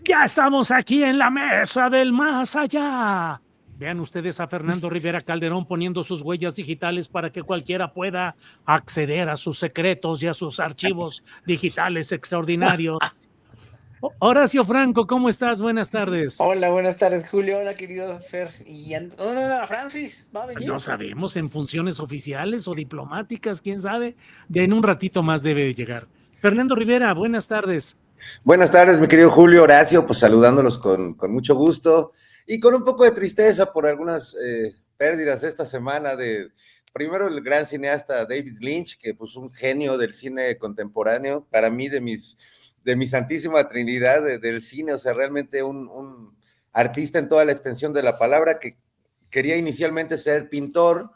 Ya estamos aquí en la mesa del más allá. Vean ustedes a Fernando Rivera Calderón poniendo sus huellas digitales para que cualquiera pueda acceder a sus secretos y a sus archivos digitales extraordinarios. Horacio Franco, ¿cómo estás? Buenas tardes. Hola, buenas tardes, Julio. Hola, querido Fer. ¿Dónde anda Francis? ¿Va a No venir? sabemos, en funciones oficiales o diplomáticas, quién sabe. En un ratito más debe de llegar. Fernando Rivera, buenas tardes. Buenas tardes, mi querido Julio Horacio, pues saludándolos con mucho gusto y con un poco de tristeza por algunas pérdidas esta semana de, primero, el gran cineasta David Lynch, que pues un genio del cine contemporáneo, para mí de mi santísima trinidad del cine, o sea, realmente un artista en toda la extensión de la palabra, que quería inicialmente ser pintor,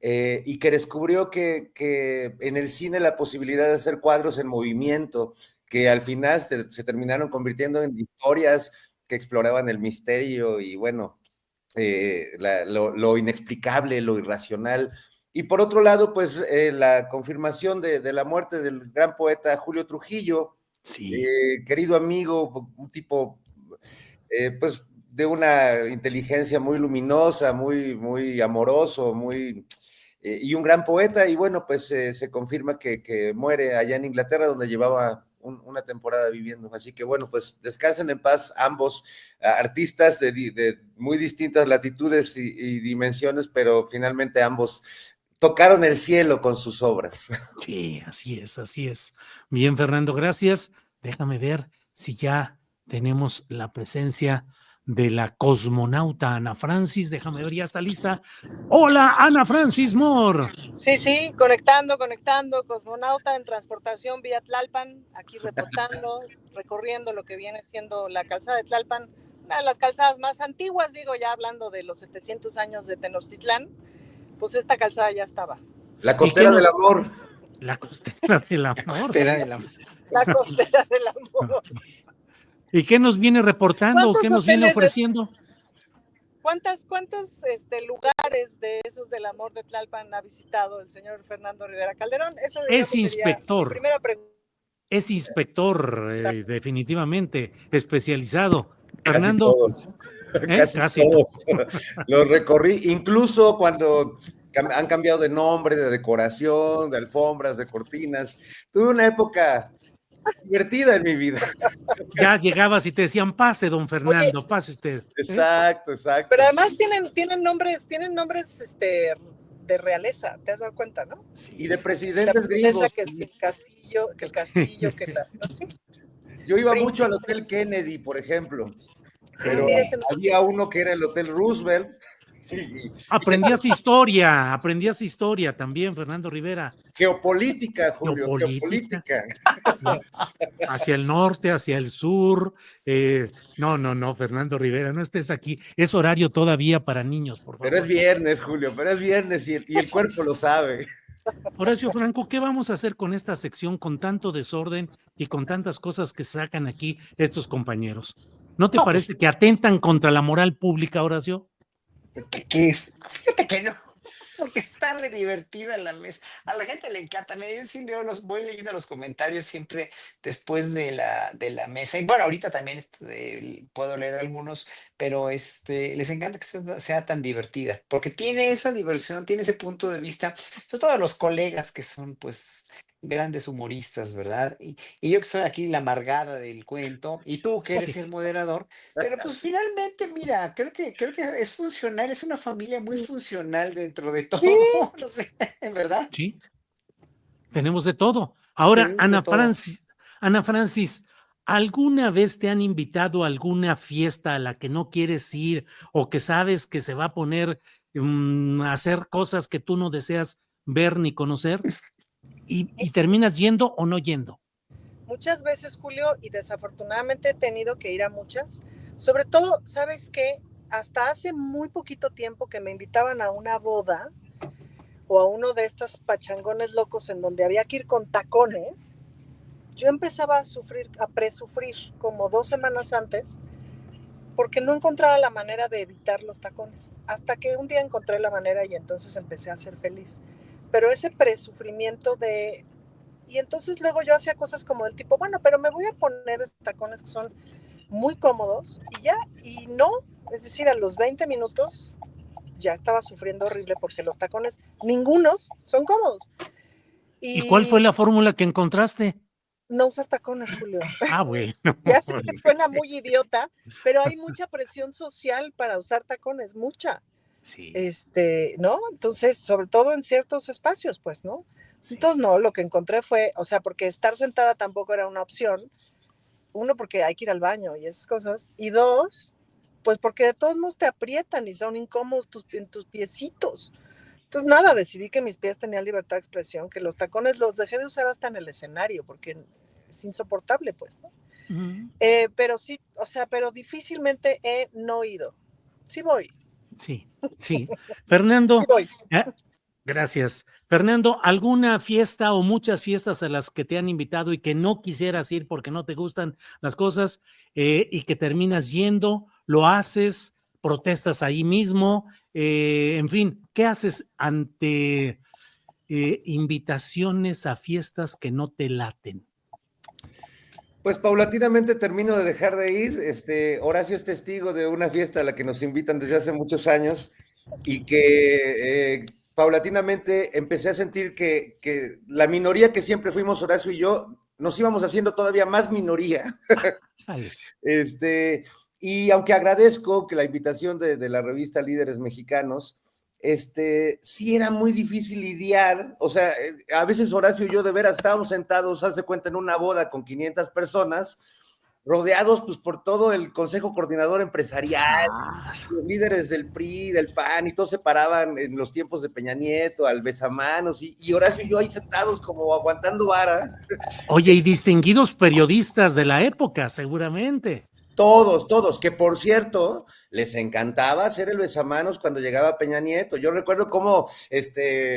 y que descubrió que en el cine la posibilidad de hacer cuadros en movimiento, que al final se terminaron convirtiendo en historias que exploraban el misterio y bueno, lo inexplicable, lo irracional. Y por otro lado, pues la confirmación de la muerte del gran poeta Julio Trujillo, Sí. querido amigo, un tipo pues de una inteligencia muy luminosa, muy amoroso, y un gran poeta, y bueno, pues se confirma que muere allá en Inglaterra, donde llevaba una temporada viviendo. Así que bueno, pues descansen en paz ambos artistas de muy distintas latitudes y dimensiones, pero finalmente ambos tocaron el cielo con sus obras. Sí, así es, así es. Bien, Fernando, gracias. Déjame ver si ya tenemos la presencia de la cosmonauta Ana Francis. Déjame ver, ya está lista. Hola, Ana Francis Moore. Sí, conectando, cosmonauta en transportación vía Tlalpan, aquí reportando, recorriendo lo que viene siendo la calzada de Tlalpan, una de las calzadas más antiguas, digo, ya hablando de los 700 años de Tenochtitlán, pues esta calzada ya estaba. La costera del amor. La costera del amor. Costera del amor. La costera del amor. ¿Y qué nos viene reportando o qué nos viene ofreciendo? ¿Cuántos lugares de esos del amor de Tlalpan ha visitado el señor Fernando Rivera Calderón? Esa, digamos, Es inspector. Sería mi primera pregunta. Es inspector, definitivamente, especializado. Fernando. Casi todos. Los recorrí, incluso cuando han cambiado de nombre, de decoración, de alfombras, de cortinas. Tuve una época divertida en mi vida. Ya llegabas y te decían, pase, don Fernando, oye, pase usted. Exacto. Pero además tienen nombres de realeza, ¿te has dado cuenta, no? Sí, y de presidentes gringos. Que sí, el castillo, que la... ¿sí? Yo iba mucho al Hotel Kennedy, por ejemplo, pero había uno que era el Hotel Roosevelt. Sí, aprendías historia también, Fernando Rivera. Geopolítica, Julio, geopolítica. Hacia el norte, hacia el sur. No, Fernando Rivera, no estés aquí. Es horario todavía para niños, por favor. Pero es viernes, Julio, pero es viernes y el cuerpo lo sabe. Horacio Franco, ¿qué vamos a hacer con esta sección con tanto desorden y con tantas cosas que sacan aquí estos compañeros? ¿No te parece que atentan contra la moral pública, Horacio? ¿Qué es? Fíjate que no, porque está re divertida la mesa. A la gente le encanta. Mira, yo sí voy leyendo los comentarios siempre después de la mesa. Y bueno, ahorita también puedo leer algunos, pero les encanta que sea tan divertida, porque tiene esa diversión, tiene ese punto de vista, sobre todo los colegas que son, pues, grandes humoristas, ¿verdad? Y yo que soy aquí la amargada del cuento, y tú que eres el moderador, pero pues finalmente, mira, creo que es funcional, es una familia muy funcional dentro de todo, no sé, ¿verdad? Sí, tenemos de todo. Ahora, Ana Francis, ¿alguna vez te han invitado a alguna fiesta a la que no quieres ir o que sabes que se va a poner a hacer cosas que tú no deseas ver ni conocer? ¿Y terminas yendo o no yendo? Muchas veces, Julio, y desafortunadamente he tenido que ir a muchas. Sobre todo, ¿sabes qué? Hasta hace muy poquito tiempo que me invitaban a una boda o a uno de estos pachangones locos en donde había que ir con tacones, yo empezaba a presufrir como 2 semanas antes porque no encontraba la manera de evitar los tacones. Hasta que un día encontré la manera y entonces empecé a ser feliz. Pero ese presufrimiento de... Y entonces luego yo hacía cosas como del tipo, bueno, pero me voy a poner estos tacones que son muy cómodos y ya, y no, es decir, a los 20 minutos ya estaba sufriendo horrible porque los tacones, ningunos son cómodos. ¿Y cuál fue Y la fórmula que encontraste? no usar tacones, Julio. Ah, bueno. Ya sé que suena muy idiota, pero hay mucha presión social para usar tacones, mucha. Sí, ¿No? Entonces, sobre todo en ciertos espacios, pues, ¿no? sí. Entonces, no, lo que encontré fue, o sea, porque estar sentada tampoco era una opción. Uno, porque hay que ir al baño y esas cosas. Y dos, pues porque de todos modos te aprietan y son incómodos en tus piecitos. Entonces, nada, decidí que mis pies tenían libertad de expresión, que los tacones los dejé de usar hasta en el escenario, porque es insoportable, pues, ¿no? Ujú. Pero sí, o sea, pero difícilmente he no ido. Sí voy, Sí, sí. sí Fernando, voy. gracias. Fernando, ¿alguna fiesta o muchas fiestas a las que te han invitado y que no quisieras ir porque no te gustan las cosas y que terminas yendo, lo haces, protestas ahí mismo, en fin, ¿qué haces ante invitaciones a fiestas que no te laten? Pues paulatinamente termino de dejar de ir. Horacio es testigo de una fiesta a la que nos invitan desde hace muchos años y que paulatinamente empecé a sentir que la minoría que siempre fuimos Horacio y yo nos íbamos haciendo todavía más minoría. Vales. Este, y aunque agradezco que la invitación de la revista Líderes Mexicanos, sí era muy difícil lidiar, o sea, a veces Horacio y yo de veras estábamos sentados, hace cuenta, en una boda con 500 personas, rodeados pues por todo el Consejo Coordinador Empresarial, Sas. los líderes del PRI, del PAN, y todos se paraban en los tiempos de Peña Nieto, al besamanos, y Horacio y yo ahí sentados como aguantando vara. Oye, y distinguidos periodistas de la época, seguramente. Todos, todos, que por cierto, les encantaba hacer el besamanos cuando llegaba Peña Nieto. Yo recuerdo cómo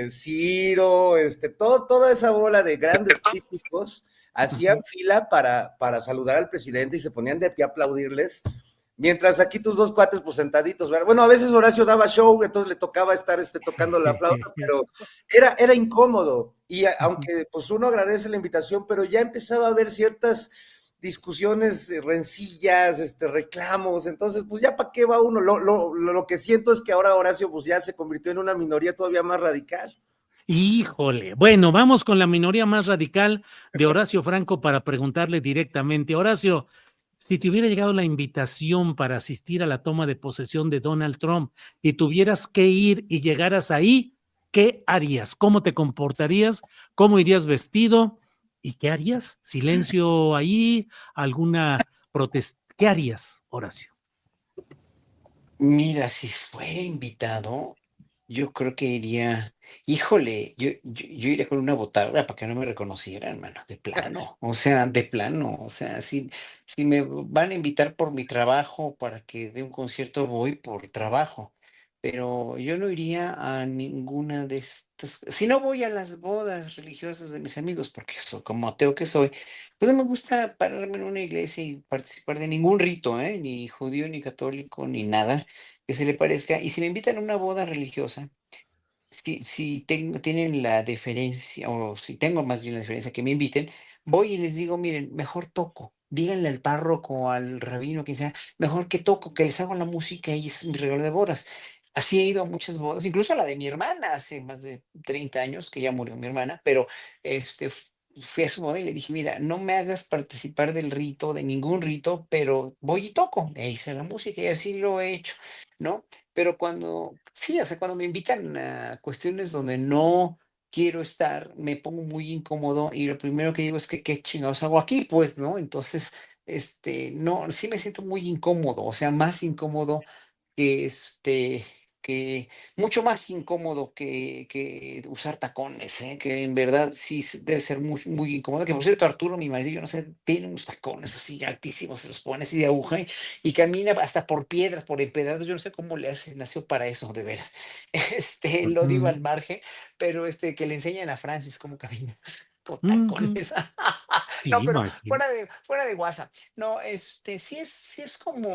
Ciro, toda esa bola de grandes críticos hacían fila para saludar al presidente y se ponían de pie a aplaudirles, mientras aquí tus dos cuates pues sentaditos, ¿verdad? Bueno, a veces Horacio daba show, entonces le tocaba estar tocando la flauta, pero era incómodo. Y aunque pues uno agradece la invitación, pero ya empezaba a haber ciertas discusiones, rencillas, reclamos, entonces pues ya para qué va uno. Lo que siento es que ahora Horacio pues ya se convirtió en una minoría todavía más radical. Híjole, bueno, vamos con la minoría más radical de Horacio Franco para preguntarle directamente. Horacio, si te hubiera llegado la invitación para asistir a la toma de posesión de Donald Trump y tuvieras que ir y llegaras ahí, ¿qué harías? ¿Cómo te comportarías? ¿Cómo irías vestido? ¿Y qué harías? ¿Silencio ahí? ¿Alguna protesta? ¿Qué harías, Horacio? Mira, si fuera invitado, yo creo que iría, híjole, yo iría con una botarga para que no me reconocieran, mano, de plano, o sea, de plano, o sea, si me van a invitar por mi trabajo para que dé un concierto, voy por trabajo, pero yo no iría a ninguna de estas, si no voy a las bodas religiosas de mis amigos, porque como ateo que soy, pues no me gusta pararme en una iglesia y participar de ningún rito, ¿eh? Ni judío, ni católico, ni nada que se le parezca. Y si me invitan a una boda religiosa, si tienen la deferencia, o si tengo más bien la deferencia que me inviten, voy y les digo, miren, mejor toco. Díganle al párroco, al rabino, quien sea, mejor que toco, que les hago la música y es mi regalo de bodas. Así he ido a muchas bodas, incluso a la de mi hermana hace más de 30 años, que ya murió mi hermana, pero fui a su boda y le dije, mira, no me hagas participar del rito, de ningún rito, pero voy y toco. E hice la música y así lo he hecho, ¿no? Pero sí, o sea, cuando me invitan a cuestiones donde no quiero estar, me pongo muy incómodo y lo primero que digo es que qué chingados hago aquí, pues, ¿no? Entonces, no, sí me siento muy incómodo, o sea, más incómodo que que mucho más incómodo que usar tacones, ¿eh? Que en verdad sí debe ser muy, muy incómodo. Que por cierto, Arturo, mi marido, yo no sé, tiene unos tacones así altísimos, se los pone así de aguja y camina hasta por piedras, por empedrados. Yo no sé cómo le hace, nació para eso, de veras. Lo digo al margen, pero que le enseñan a Francis cómo caminar con tacones. No, Sí, pero imagino. fuera de WhatsApp. No, sí es como.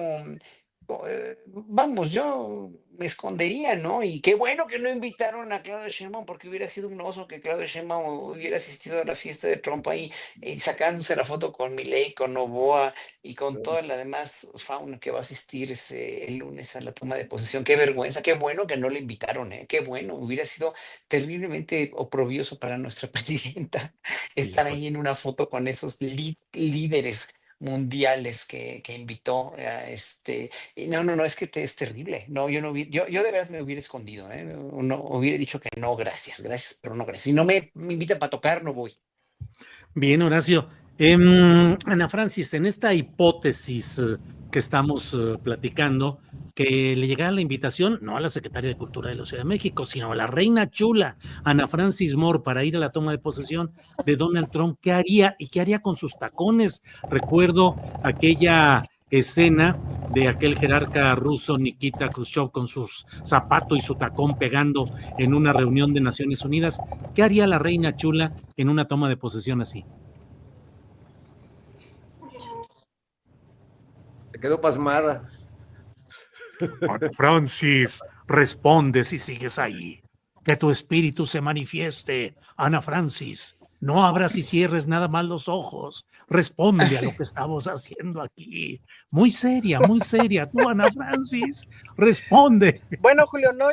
vamos, yo me escondería, ¿no? Y qué bueno que no invitaron a Claudio Sheinbaum, porque hubiera sido un oso que Claudio Sheinbaum hubiera asistido a la fiesta de Trump ahí, sacándose la foto con Milei, con Noboa y con toda la demás fauna que va a asistir el lunes a la toma de posesión. Qué vergüenza, qué bueno que no le invitaron, ¿eh? Qué bueno, hubiera sido terriblemente oprobioso para nuestra presidenta estar Híjole. ahí en una foto con esos líderes mundiales que invitó a y no, no, no, es que es terrible. No, yo no yo de verdad me hubiera escondido, ¿eh? No, hubiera dicho que no, gracias, gracias, pero no gracias. Si no me invitan para tocar, no voy. Bien, Horacio. Ana Francis, en esta hipótesis que estamos platicando, que le llegara la invitación, no a la secretaria de Cultura de la Ciudad de México, sino a la reina chula, Ana Francis Moore, para ir a la toma de posesión de Donald Trump, ¿qué haría? ¿Y qué haría con sus tacones? Recuerdo aquella escena de aquel jerarca ruso Nikita Khrushchev con sus zapatos y su tacón pegando en una reunión de Naciones Unidas. ¿Qué haría la reina chula en una toma de posesión así? Se quedó pasmada. Ana Francis, responde si sigues ahí. Que tu espíritu se manifieste, Ana Francis. No abras y cierres nada más los ojos. Responde a lo que estamos haciendo aquí. Muy seria, muy seria. Tú, Ana Francis, responde. Bueno, Julio, no,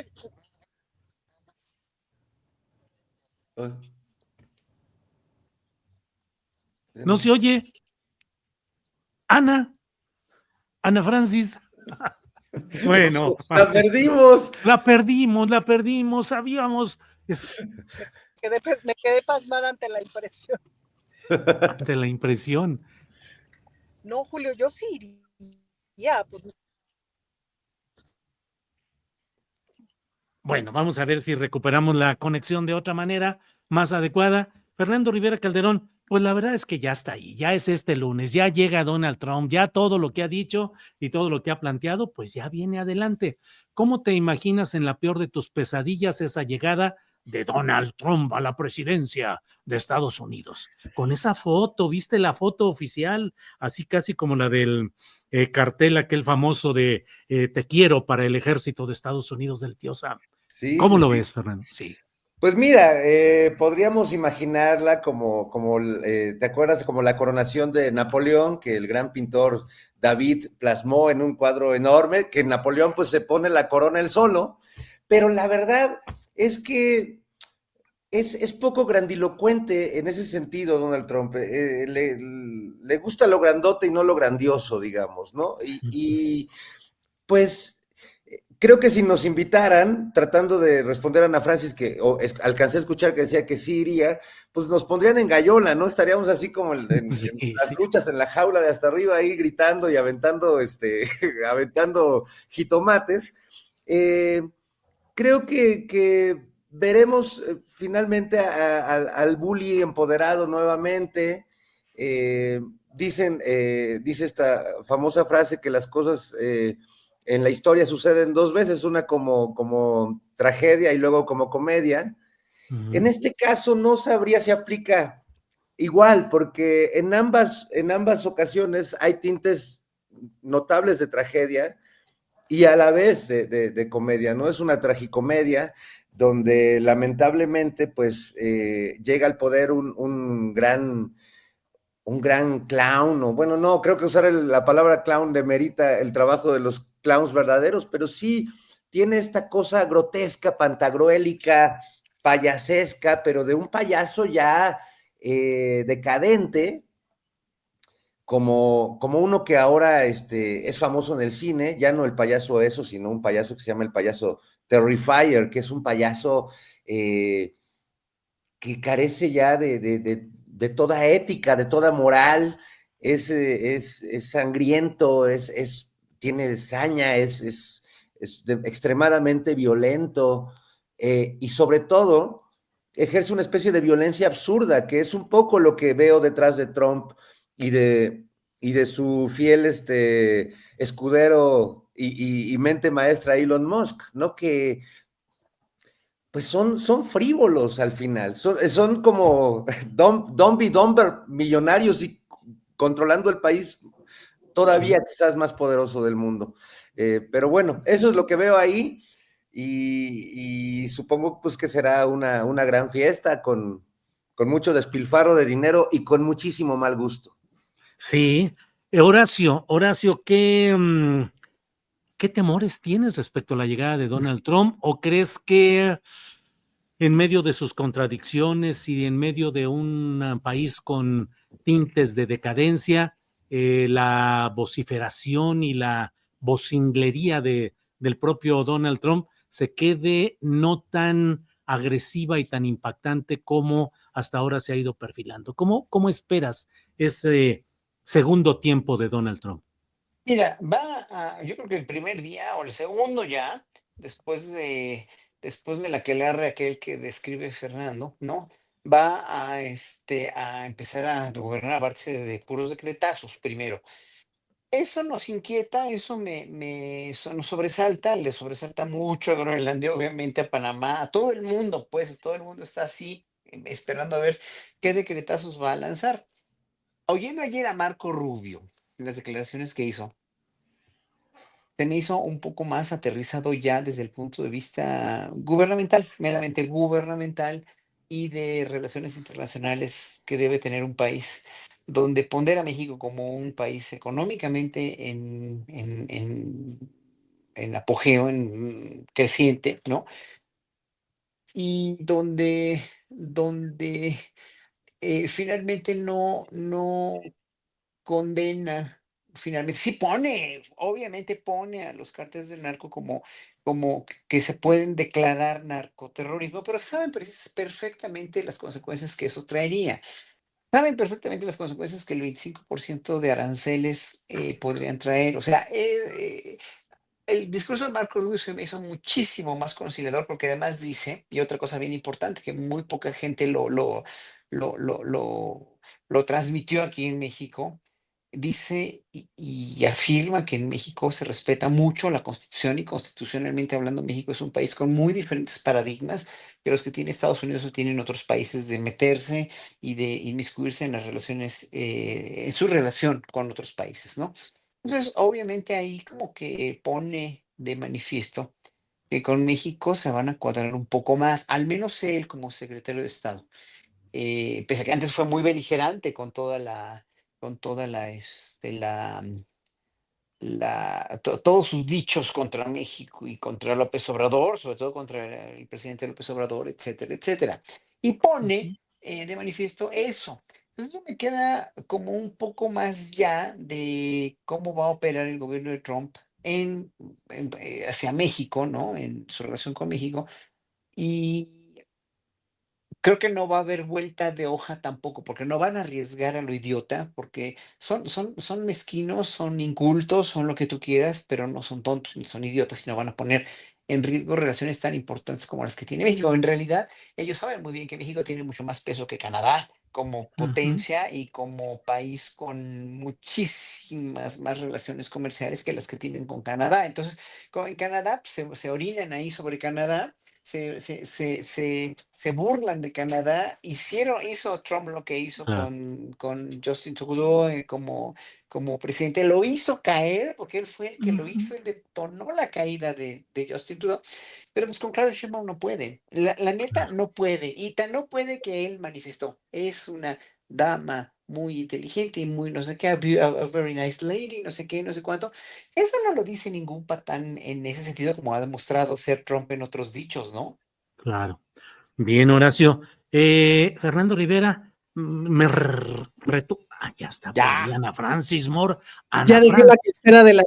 No se oye. Ana, Ana Francis. Bueno, ¡La perdimos! la perdimos, sabíamos. me quedé pasmada ante la impresión. Ante la impresión. No, Julio, yo sí iría, pues. Bueno, vamos a ver si recuperamos la conexión de otra manera más adecuada. Fernando Rivera Calderón, pues la verdad es que ya está ahí, ya es este lunes, ya llega Donald Trump, ya todo lo que ha dicho y todo lo que ha planteado, pues ya viene adelante. ¿Cómo te imaginas en la peor de tus pesadillas esa llegada de Donald Trump a la presidencia de Estados Unidos? Con esa foto, ¿viste la foto oficial? Así casi como la del cartel aquel famoso de Te quiero para el ejército de Estados Unidos del tío Sam. Sí, ¿Cómo sí, lo sí. ves, Fernando? Sí. Pues mira, podríamos imaginarla como ¿te acuerdas? Como la coronación de Napoleón, que el gran pintor David plasmó en un cuadro enorme, que Napoleón pues se pone la corona él solo, pero la verdad es que es poco grandilocuente en ese sentido, Donald Trump. Le gusta lo grandote y no lo grandioso, digamos, ¿no? Y pues creo que si nos invitaran, tratando de responder a Ana Francis, alcancé a escuchar que decía que sí iría, pues nos pondrían en gallola, ¿no? Estaríamos así como en Sí, las sí. luchas en la jaula de hasta arriba, ahí gritando y aventando, aventando jitomates. Eh, Creo que veremos finalmente al bully empoderado nuevamente. Dice esta famosa frase que las cosas en la historia suceden dos veces, una como tragedia y luego como comedia. En este caso no sabría si aplica igual, porque en ambas ocasiones hay tintes notables de tragedia y a la vez de comedia, ¿no? Es una tragicomedia donde lamentablemente pues llega al poder un gran clown, o bueno, no, creo que usar la palabra clown demerita el trabajo de los clowns verdaderos, pero sí tiene esta cosa grotesca, pantagruélica, payasesca, pero de un payaso ya decadente, como uno que ahora es famoso en el cine, ya no el payaso eso, sino un payaso que se llama el payaso Terrifier, que es un payaso que carece ya de toda ética, de toda moral, es sangriento, tiene saña, es extremadamente violento, y sobre todo ejerce una especie de violencia absurda, que es un poco lo que veo detrás de Trump y de su fiel escudero y mente maestra Elon Musk, ¿no? Que pues son frívolos al final, son como Dumb y Dumber, millonarios y controlando el país todavía Sí. quizás más poderoso del mundo. Pero bueno, eso es lo que veo ahí y supongo pues que será una gran fiesta con mucho despilfarro de dinero y con muchísimo mal gusto. Sí. Horacio, ¿qué temores tienes respecto a la llegada de Donald Trump? ¿O crees que en medio de sus contradicciones y en medio de un país con tintes de decadencia, la vociferación y la vocinglería del propio Donald Trump se quede no tan agresiva y tan impactante como hasta ahora se ha ido perfilando? ¿Cómo esperas ese segundo tiempo de Donald Trump? Mira, yo creo que el primer día o el segundo ya, después de la aquelarre aquel que describe Fernando, ¿no? Va a empezar a gobernar a base de puros decretazos primero. Eso nos inquieta, eso nos sobresalta, le sobresalta mucho a Groenlandia, obviamente a Panamá, a todo el mundo, pues todo el mundo está así, esperando a ver qué decretazos va a lanzar. Oyendo ayer a Marco Rubio, las declaraciones que hizo, se me hizo un poco más aterrizado ya desde el punto de vista gubernamental, meramente gubernamental y de relaciones internacionales que debe tener un país, donde pondera a México como un país económicamente en apogeo, en creciente, ¿no? Y donde finalmente no condena, finalmente, sí pone, obviamente pone a los cárteles del narco como que se pueden declarar narcoterrorismo, pero saben perfectamente las consecuencias que eso traería. Saben perfectamente las consecuencias que el 25% de aranceles podrían traer. O sea, el discurso de Marco Rubio se me hizo muchísimo más conciliador porque además dice, y otra cosa bien importante, que muy poca gente lo, lo, lo, lo transmitió aquí en México, dice y afirma que en México se respeta mucho la Constitución y constitucionalmente hablando, México es un país con muy diferentes paradigmas que los que tiene Estados Unidos o tienen otros países de meterse y de inmiscuirse en las relaciones, en su relación con otros países, ¿no? Entonces, obviamente ahí como que pone de manifiesto que con México se van a cuadrar un poco más, al menos él como secretario de Estado. Pese a que antes fue muy beligerante con toda la, todos sus dichos contra México y contra López Obrador, sobre todo contra el presidente López Obrador, etcétera, etcétera. Y pone de manifiesto eso. Entonces eso me queda como un poco más ya de cómo va a operar el gobierno de Trump hacia México, ¿no? En su relación con México. Y creo que no va a haber vuelta de hoja tampoco, porque no van a arriesgar a lo idiota, porque son mezquinos, son incultos, son lo que tú quieras, pero no son tontos ni son idiotas y no van a poner en riesgo relaciones tan importantes como las que tiene México. En realidad, ellos saben muy bien que México tiene mucho más peso que Canadá como Ujú. potencia y como país con muchísimas más relaciones comerciales que las que tienen con Canadá. Entonces, en Canadá pues, se orinan ahí sobre Canadá, se burlan de Canadá. Hizo Trump lo que hizo Claro, con Justin Trudeau como presidente, lo hizo caer, porque él fue el que lo ujú, hizo, él detonó la caída de Justin Trudeau, pero pues con Claudia Sheinbaum no puede, la neta claro. no puede, y tan no puede que él manifestó, es una dama muy inteligente y muy no sé qué, a very nice lady, no sé qué, no sé cuánto. Eso no lo dice ningún patán en ese sentido, como ha demostrado ser Trump en otros dichos, ¿no? Claro. Bien, Horacio. Fernando Rivera, ya está por ahí Ya. Ana Francis Moore. Ana Ya dejé la Francis, costera de la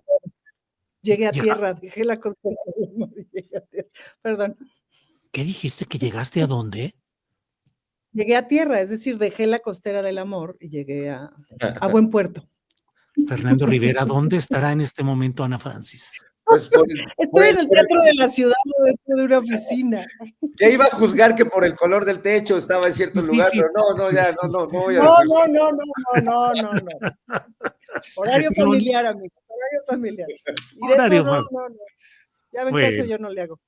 llegué a llega- tierra, dejé la costera del mar y llegué a tierra. Perdón, ¿qué dijiste que llegaste a dónde? llegué a tierra, es decir, dejé la costera del amor y llegué a buen puerto. Fernando Rivera, ¿dónde estará en este momento Ana Francis? Pues Estoy en el teatro de la ciudad o dentro de una oficina. ya iba a juzgar que por el color del techo estaba en cierto Sí, lugar, sí. pero no, ya, Sí, no sí. voy a No, decir. no, no, no, no, no, no, no. Horario No, familiar, amigo, horario familiar. Y de eso horario, no, no, no. Ya ven que eso bueno, yo no le hago.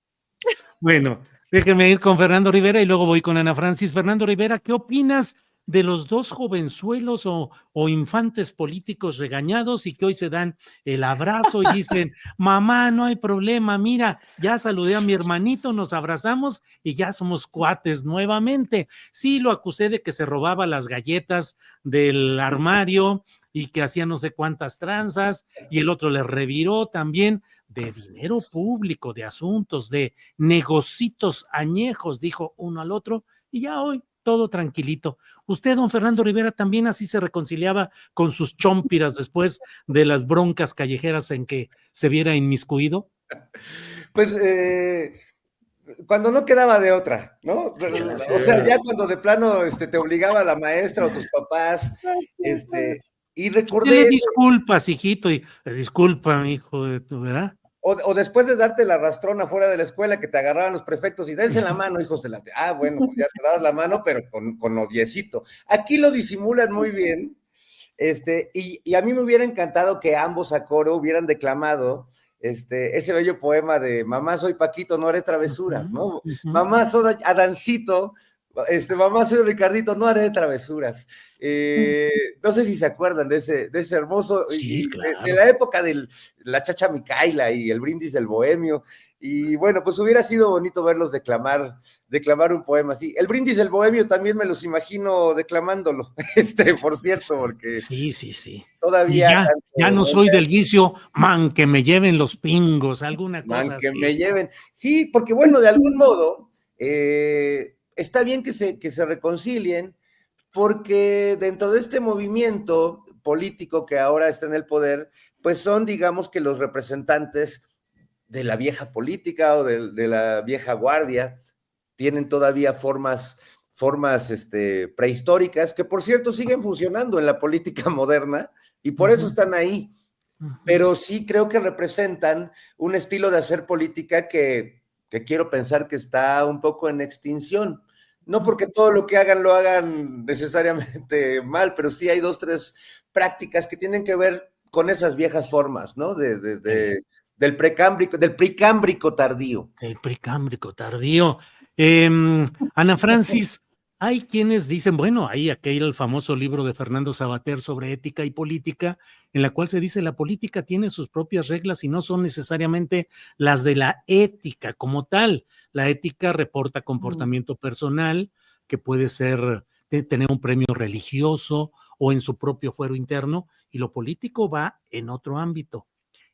bueno, déjeme ir con Fernando Rivera y luego voy con Ana Francis. Fernando Rivera, ¿qué opinas de los dos jovenzuelos o infantes políticos regañados y que hoy se dan el abrazo y dicen, mamá, no hay problema, mira, ya saludé a mi hermanito, nos abrazamos y ya somos cuates nuevamente. Sí, lo acusé de que se robaba las galletas del armario y que hacía no sé cuántas tranzas, y el otro le reviró también de dinero público, de asuntos, de negocitos añejos, dijo uno al otro, y ya hoy todo tranquilito. ¿Usted, don Fernando Rivera, también así se reconciliaba con sus chompiras después de las broncas callejeras en que se viera inmiscuido? Pues cuando no quedaba de otra, ¿no? Sí, O sea, ya cuando de plano te obligaba la maestra o tus papás, y Dele recordé, disculpas, hijito, y disculpa, hijo de tu, ¿verdad? o después de darte la rastrona fuera de la escuela que te agarraban los prefectos y dense la mano, hijos de la... Ah, bueno, pues ya te dabas la mano, pero con odiecito. Aquí lo disimulan muy bien, y a mí me hubiera encantado que ambos a coro hubieran declamado ese bello poema de mamá soy Paquito, no haré travesuras, ¿no? Mamá soy Adancito, mamá soy Ricardito, no haré travesuras. No sé si se acuerdan de ese hermoso, Sí, de claro. la época de la Chacha Micaila y el Brindis del Bohemio, y bueno, pues hubiera sido bonito verlos declamar un poema así. El Brindis del Bohemio también me los imagino declamándolo, por cierto, porque Sí, sí, sí. Y todavía ya no soy del vicio, man, que me lleven los pingos, alguna man, cosa que me así. lleven. Sí, porque bueno, de algún modo, está bien que se reconcilien, porque dentro de este movimiento político que ahora está en el poder, pues son, digamos que los representantes de la vieja política o de la vieja guardia, tienen todavía formas prehistóricas, que por cierto siguen funcionando en la política moderna, y por eso están ahí. Pero sí creo que representan un estilo de hacer política que quiero pensar que está un poco en extinción. No porque todo lo que hagan lo hagan necesariamente mal, pero sí hay 2, 3 prácticas que tienen que ver con esas viejas formas, ¿no? Del precámbrico tardío. El precámbrico tardío. Ana Francis, hay quienes dicen, bueno, hay aquel famoso libro de Fernando Savater sobre ética y política, en la cual se dice la política tiene sus propias reglas y no son necesariamente las de la ética como tal. La ética reporta comportamiento personal que puede ser tener un premio religioso o en su propio fuero interno, y lo político va en otro ámbito.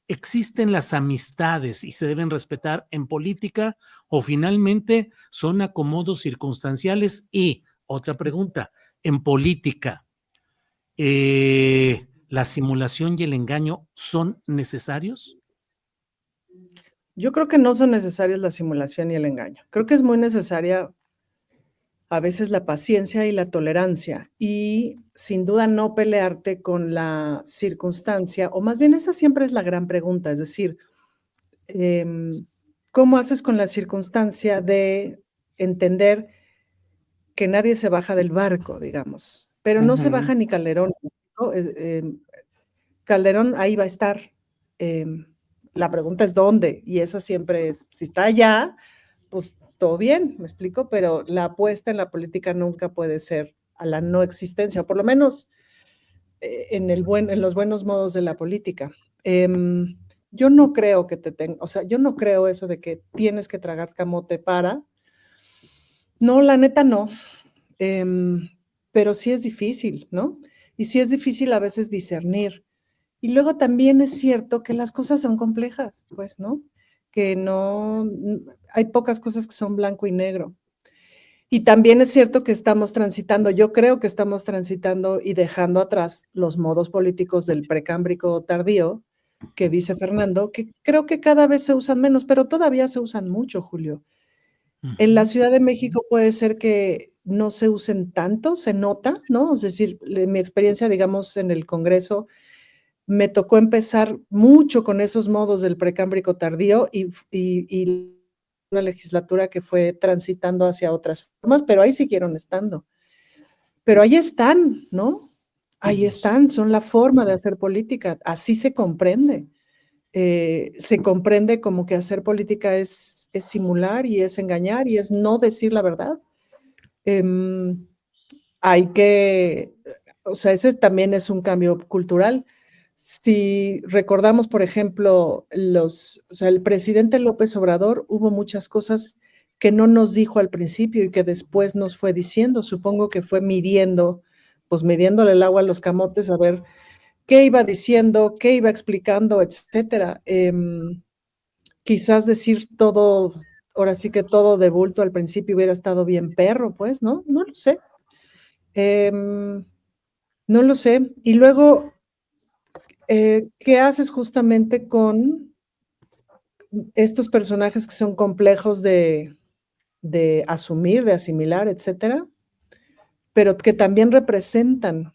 ¿Existen las amistades y se deben respetar en política o finalmente son acomodos circunstanciales? Y otra pregunta, en política, ¿la simulación y el engaño son necesarios? Yo creo que no son necesarios la simulación y el engaño. Creo que es muy necesaria a veces la paciencia y la tolerancia, y sin duda no pelearte con la circunstancia, o más bien esa siempre es la gran pregunta, es decir, ¿cómo haces con la circunstancia de entender que nadie se baja del barco, digamos? Pero no se baja ni Calderón, ¿no? Calderón ahí va a estar. La pregunta es dónde, y esa siempre es, si está allá, pues todo bien, me explico, pero la apuesta en la política nunca puede ser a la no existencia, o por lo menos en los buenos modos de la política. Yo no creo que o sea, yo no creo eso de que tienes que tragar camote para. No, la neta no. Pero sí es difícil, ¿no? Y sí es difícil a veces discernir. Y luego también es cierto que las cosas son complejas, pues, ¿no? Que no, hay pocas cosas que son blanco y negro. Y también es cierto que estamos transitando, yo creo que estamos transitando y dejando atrás los modos políticos del precámbrico tardío, que dice Fernando, que creo que cada vez se usan menos, pero todavía se usan mucho, Julio. En la Ciudad de México puede ser que no se usen tanto, se nota, ¿no? Es decir, mi experiencia, digamos, en el Congreso, me tocó empezar mucho con esos modos del precámbrico tardío y una legislatura que fue transitando hacia otras formas, pero ahí siguieron estando. Pero ahí están, ¿no? Ahí están, son la forma de hacer política, así se comprende. Se comprende como que hacer política es simular y es engañar y es no decir la verdad. hay que, o sea, ese también es un cambio cultural. Si recordamos, por ejemplo, o sea, el presidente López Obrador, hubo muchas cosas que no nos dijo al principio y que después nos fue diciendo. Supongo que fue midiendo, pues midiéndole el agua a los camotes, a ver qué iba diciendo, qué iba explicando, etcétera. Quizás decir todo, ahora sí que todo de bulto al principio hubiera estado bien perro, pues, ¿no? No lo sé. No lo sé. Y luego, ¿qué haces justamente con estos personajes que son complejos de asumir, de asimilar, etcétera? Pero que también representan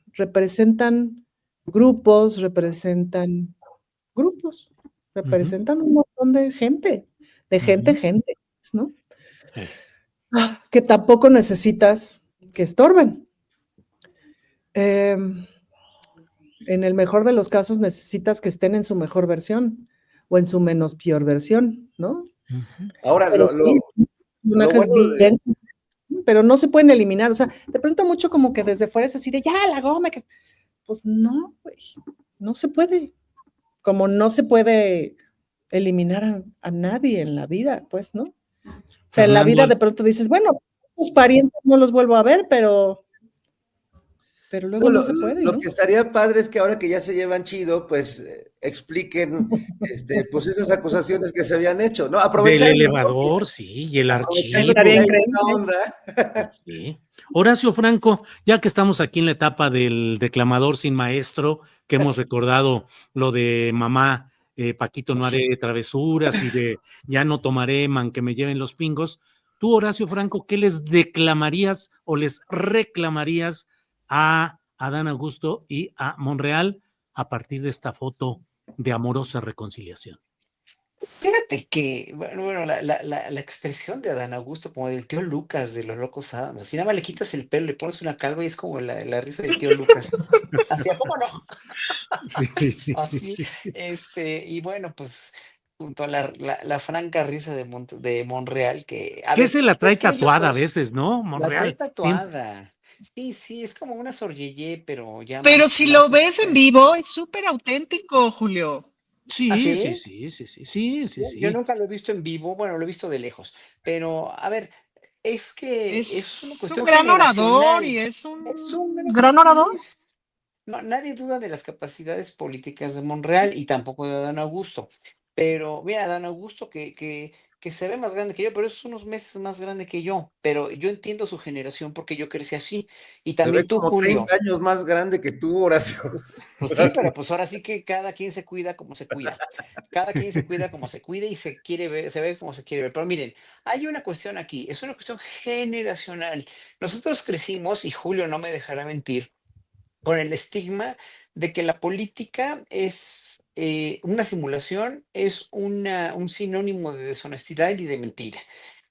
grupos, representan un montón de gente, ¿no? Que tampoco necesitas que estorben. En el mejor de los casos necesitas que estén en su mejor versión o en su menos peor versión, ¿no? Ahora, Pero sí, lo personajes bueno de, bien, pero no se pueden eliminar. O sea, de pronto mucho como que desde fuera es así de ya, la goma, que pues no, güey, no se puede. Como no se puede eliminar a nadie en la vida, pues, ¿no? O sea, en la Fernando, vida de pronto dices, bueno, tus parientes no los vuelvo a ver, pero luego no, no se puede, lo ¿no? que estaría padre es que ahora que ya se llevan chido, pues expliquen pues esas acusaciones que se habían hecho, ¿no? del Aprovechando, ¿no? elevador, sí, y el Aprovechando Estaría que archivo. hay buena increíble. onda. Sí. Horacio Franco, ya que estamos aquí en la etapa del declamador sin maestro, que hemos recordado lo de mamá, Paquito, no haré travesuras y de ya no tomaré, man, que me lleven los pingos. Tú, Horacio Franco, ¿qué les declamarías o les reclamarías a Adán Augusto y a Monreal a partir de esta foto de amorosa reconciliación? Fíjate que, bueno, la expresión de Adán Augusto, como del tío Lucas de los Locos Adams, así nada más le quitas el pelo, le pones una calva y es como la risa del tío Lucas. Así, ¿a poco no? Sí. Así, y bueno, pues junto a la franca risa de Monreal, que, a Que ver, se la trae es que ellos tatuada a dos, veces, ¿no? la trae Monreal, siempre. tatuada. Sí, sí, es como una sorgellé, pero ya Pero más, si lo más, ves en vivo, es súper auténtico, Julio. Sí, sí, así. sí, sí, sí, sí, sí, Yo sí. nunca lo he visto en vivo, bueno, lo he visto de lejos, pero a ver, es que es una Es un cuestión gran orador y generacional. es Es un, un gran sí, orador. no, nadie duda de las capacidades políticas de Monreal y tampoco de Adán Augusto. Pero mira, Adán Augusto que se ve más grande que yo, pero es unos meses más grande que yo. Pero yo entiendo su generación porque yo crecí así. Y Se ve también tú, como Julio. 30 años más grande que tú, Horacio. Pues sí, pero pues ahora sí que cada quien se cuida como se cuida. Cada quien se cuida como se cuida y se quiere ver, se ve como se quiere ver. Pero miren, hay una cuestión aquí, es una cuestión generacional. Nosotros crecimos, y Julio no me dejará mentir, con el estigma de que la política es una simulación, es un sinónimo de deshonestidad y de mentira.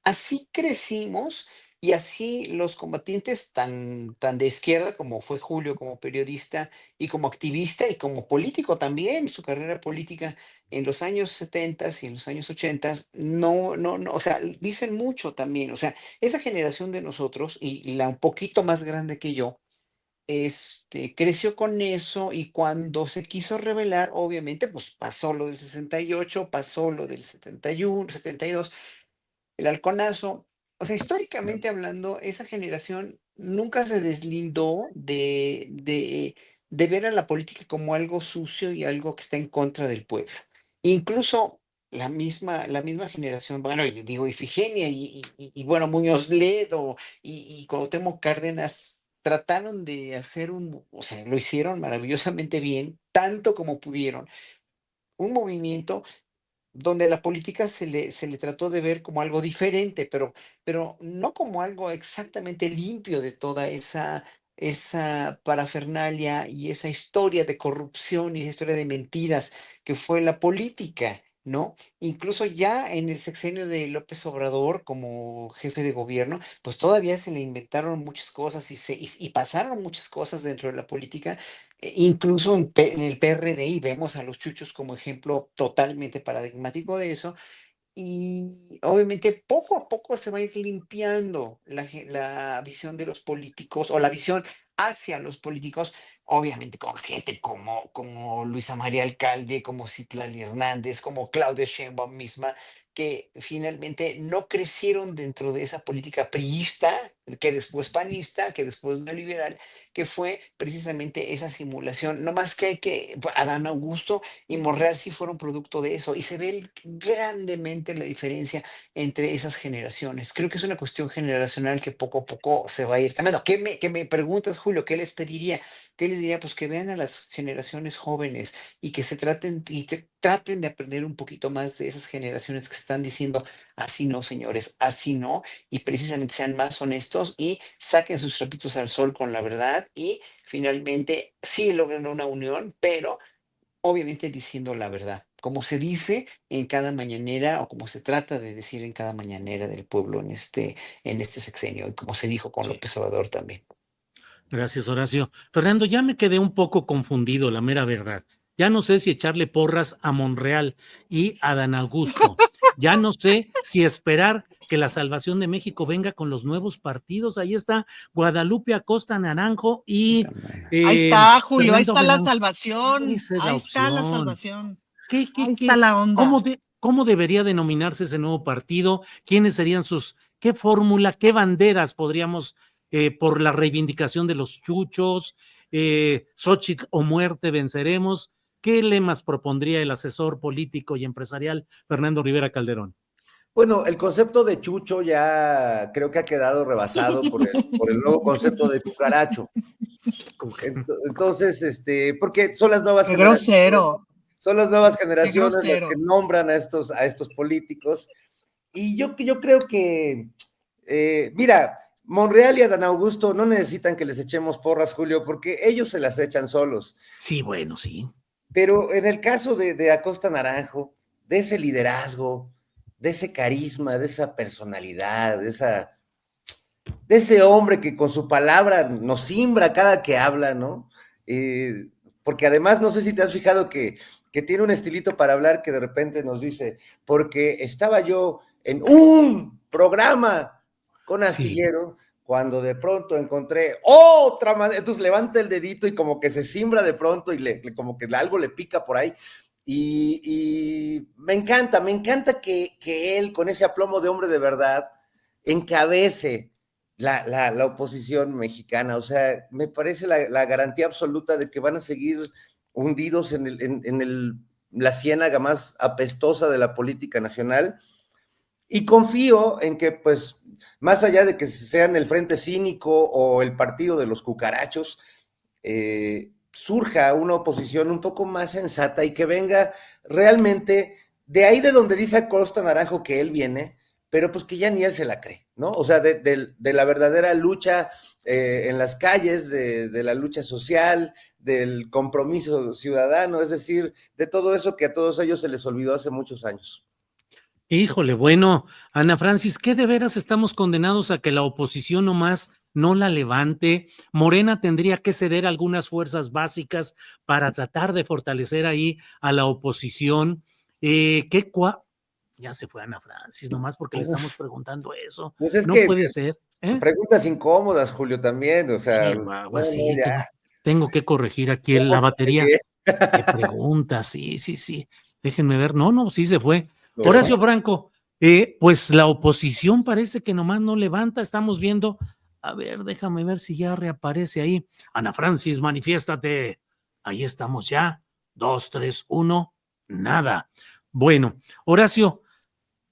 Así crecimos y así los combatientes tan de izquierda como fue Julio como periodista y como activista y como político también, su carrera política en los años 70 y en los años 80, no, o sea, dicen mucho también, o sea, esa generación de nosotros y la un poquito más grande que yo, creció con eso y cuando se quiso revelar, obviamente, pues pasó lo del 68, pasó lo del 71, 72, el halconazo. O sea, históricamente hablando, esa generación nunca se deslindó de ver a la política como algo sucio y algo que está en contra del pueblo. Incluso la misma generación, bueno, y digo, Ifigenia y bueno, Muñoz Ledo y Cuauhtémoc Cárdenas trataron de hacer o sea, lo hicieron maravillosamente bien, tanto como pudieron, un movimiento donde la política se le trató de ver como algo diferente, pero no como algo exactamente limpio de toda esa parafernalia y esa historia de corrupción y esa historia de mentiras que fue la política, ¿no? Incluso ya en el sexenio de López Obrador como jefe de gobierno, pues todavía se le inventaron muchas cosas y pasaron muchas cosas dentro de la política, incluso en el PRD, y vemos a los chuchos como ejemplo totalmente paradigmático de eso, Y obviamente poco a poco se va a ir limpiando la visión de los políticos o la visión hacia los políticos, obviamente con gente como Luisa María Alcalde, como Citlali Hernández, como Claudia Sheinbaum misma, que finalmente no crecieron dentro de esa política priista, que después panista, que después neoliberal, que fue precisamente esa simulación. No más que Adán Augusto y Monreal sí fueron producto de eso y se ve grandemente la diferencia entre esas generaciones. Creo que es una cuestión generacional que poco a poco se va a ir cambiando. ¿Qué me preguntas, Julio? ¿Qué les pediría? ¿Qué les diría? Pues que vean a las generaciones jóvenes y que se traten de aprender un poquito más de esas generaciones que están diciendo, así no, señores, así no, y precisamente sean más honestos y saquen sus trapitos al sol con la verdad y finalmente sí logren una unión, pero obviamente diciendo la verdad, como se dice en cada mañanera o como se trata de decir en cada mañanera del pueblo en este sexenio y como se dijo con Sí. López Obrador también. Gracias, Horacio. Fernando, ya me quedé un poco confundido, la mera verdad. Ya no sé si echarle porras a Monreal y a Dan Augusto. Ya no sé si esperar que la salvación de México venga con los nuevos partidos. Ahí está Guadalupe Acosta Naranjo y Ahí está, Julio, ahí Fernando está la Venaus. salvación, Esa es la ahí está la opción. salvación, ¿Qué, ahí qué, está qué? la onda. ¿Cómo debería denominarse ese nuevo partido? ¿Quiénes serían qué fórmula, qué banderas podríamos, por la reivindicación de los chuchos, Xóchitl o muerte venceremos? ¿Qué lemas propondría el asesor político y empresarial Fernando Rivera Calderón? Bueno, el concepto de chucho ya creo que ha quedado rebasado por el nuevo concepto de cucaracho. Entonces, porque son las nuevas Qué generaciones, grosero, son las nuevas qué generaciones las que grosero. nombran a estos políticos. Y yo creo que, mira, Monreal y Adán Augusto no necesitan que les echemos porras, Julio, porque ellos se las echan solos. Sí, bueno, sí. Pero en el caso de Acosta Naranjo, de ese liderazgo, de ese carisma, de esa personalidad, de ese hombre que con su palabra nos simbra cada que habla, ¿no? Porque además, no sé si te has fijado que tiene un estilito para hablar que de repente nos dice, porque estaba yo en un programa con Sí. Astillero, cuando de pronto encontré otra manera, entonces levanta el dedito y como que se simbra de pronto y como que algo le pica por ahí. Y me encanta que él, con ese aplomo de hombre de verdad, encabece la oposición mexicana. O sea, me parece la garantía absoluta de que van a seguir hundidos en la ciénaga más apestosa de la política nacional. Y confío en que, pues, más allá de que sean el Frente Cínico o el Partido de los Cucarachos, surja una oposición un poco más sensata y que venga realmente de ahí de donde dice Acosta Naranjo que él viene, pero pues que ya ni él se la cree, ¿no? O sea, de la verdadera lucha en las calles, de la lucha social, del compromiso ciudadano, es decir, de todo eso que a todos ellos se les olvidó hace muchos años. Híjole, bueno, Ana Francis, ¿qué de veras estamos condenados a que la oposición nomás no la levante? Morena tendría que ceder algunas fuerzas básicas para tratar de fortalecer ahí a la oposición. Ya se fue Ana Francis, nomás porque le estamos Uf, preguntando eso. pues es No que puede ser, ¿eh? preguntas incómodas, Julio, también, o sea, Chihuahua, no, no, sí, ya, tengo que corregir aquí ya la pórtate batería bien. de preguntas, sí, sí, sí. Déjenme ver. No, no, sí se fue. No. Horacio Franco, pues la oposición parece que nomás no levanta. Estamos viendo. A ver, déjame ver si ya reaparece ahí. Ana Francis, manifiéstate. Ahí estamos ya. 2, 3, 1. Nada. Bueno, Horacio,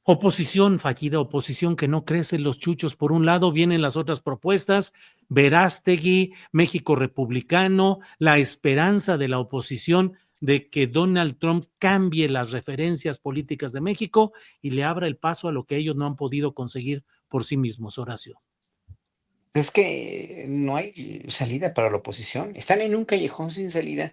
oposición fallida, oposición que no crece, los chuchos por un lado, vienen las otras propuestas, Verástegui, México Republicano, la esperanza de la oposición de que Donald Trump cambie las referencias políticas de México y le abra el paso a lo que ellos no han podido conseguir por sí mismos, Horacio. Es que no hay salida para la oposición. Están en un callejón sin salida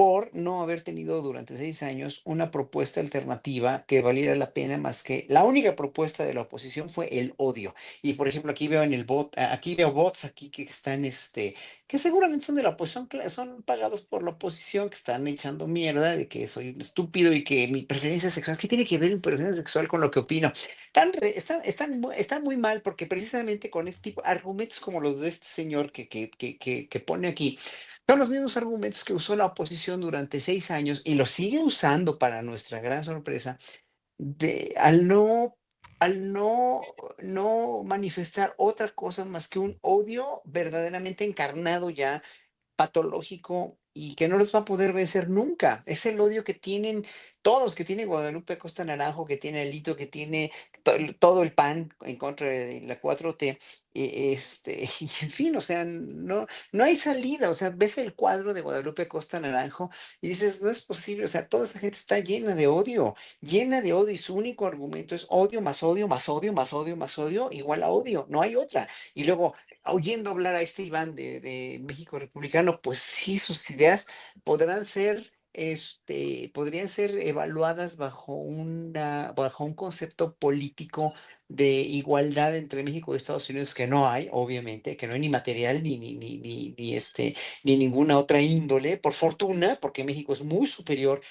por no haber tenido durante 6 años una propuesta alternativa que valiera la pena más que la única propuesta de la oposición fue el odio. Y por ejemplo, aquí veo en el bot, aquí veo bots aquí que están, que seguramente son de la oposición, son pagados por la oposición, que están echando mierda de que soy un estúpido y que mi preferencia sexual, ¿qué tiene que ver mi preferencia sexual con lo que opino? Están muy mal porque precisamente con este tipo argumentos como los de este señor que pone aquí, son los mismos argumentos que usó la oposición durante 6 años y los sigue usando para nuestra gran sorpresa, al no manifestar otra cosa más que un odio verdaderamente encarnado ya, patológico y que no los va a poder vencer nunca. Es el odio que tienen todos, que tiene Guadalupe Costa Naranjo, que tiene Alito, que tiene todo el PAN en contra de la 4T. Y en fin, o sea, no hay salida. O sea, ves el cuadro de Guadalupe Costa Naranjo y dices, no es posible. O sea, toda esa gente está llena de odio, y su único argumento es odio más odio más odio más odio más odio igual a odio. No hay otra. Y luego oyendo hablar a este Iván de México Republicano, pues sí, sus ideas podrán ser, podrían ser evaluadas bajo un concepto político de igualdad entre México y Estados Unidos, que no hay, obviamente, que no hay ni material ni ninguna otra índole, por fortuna, porque México es muy superior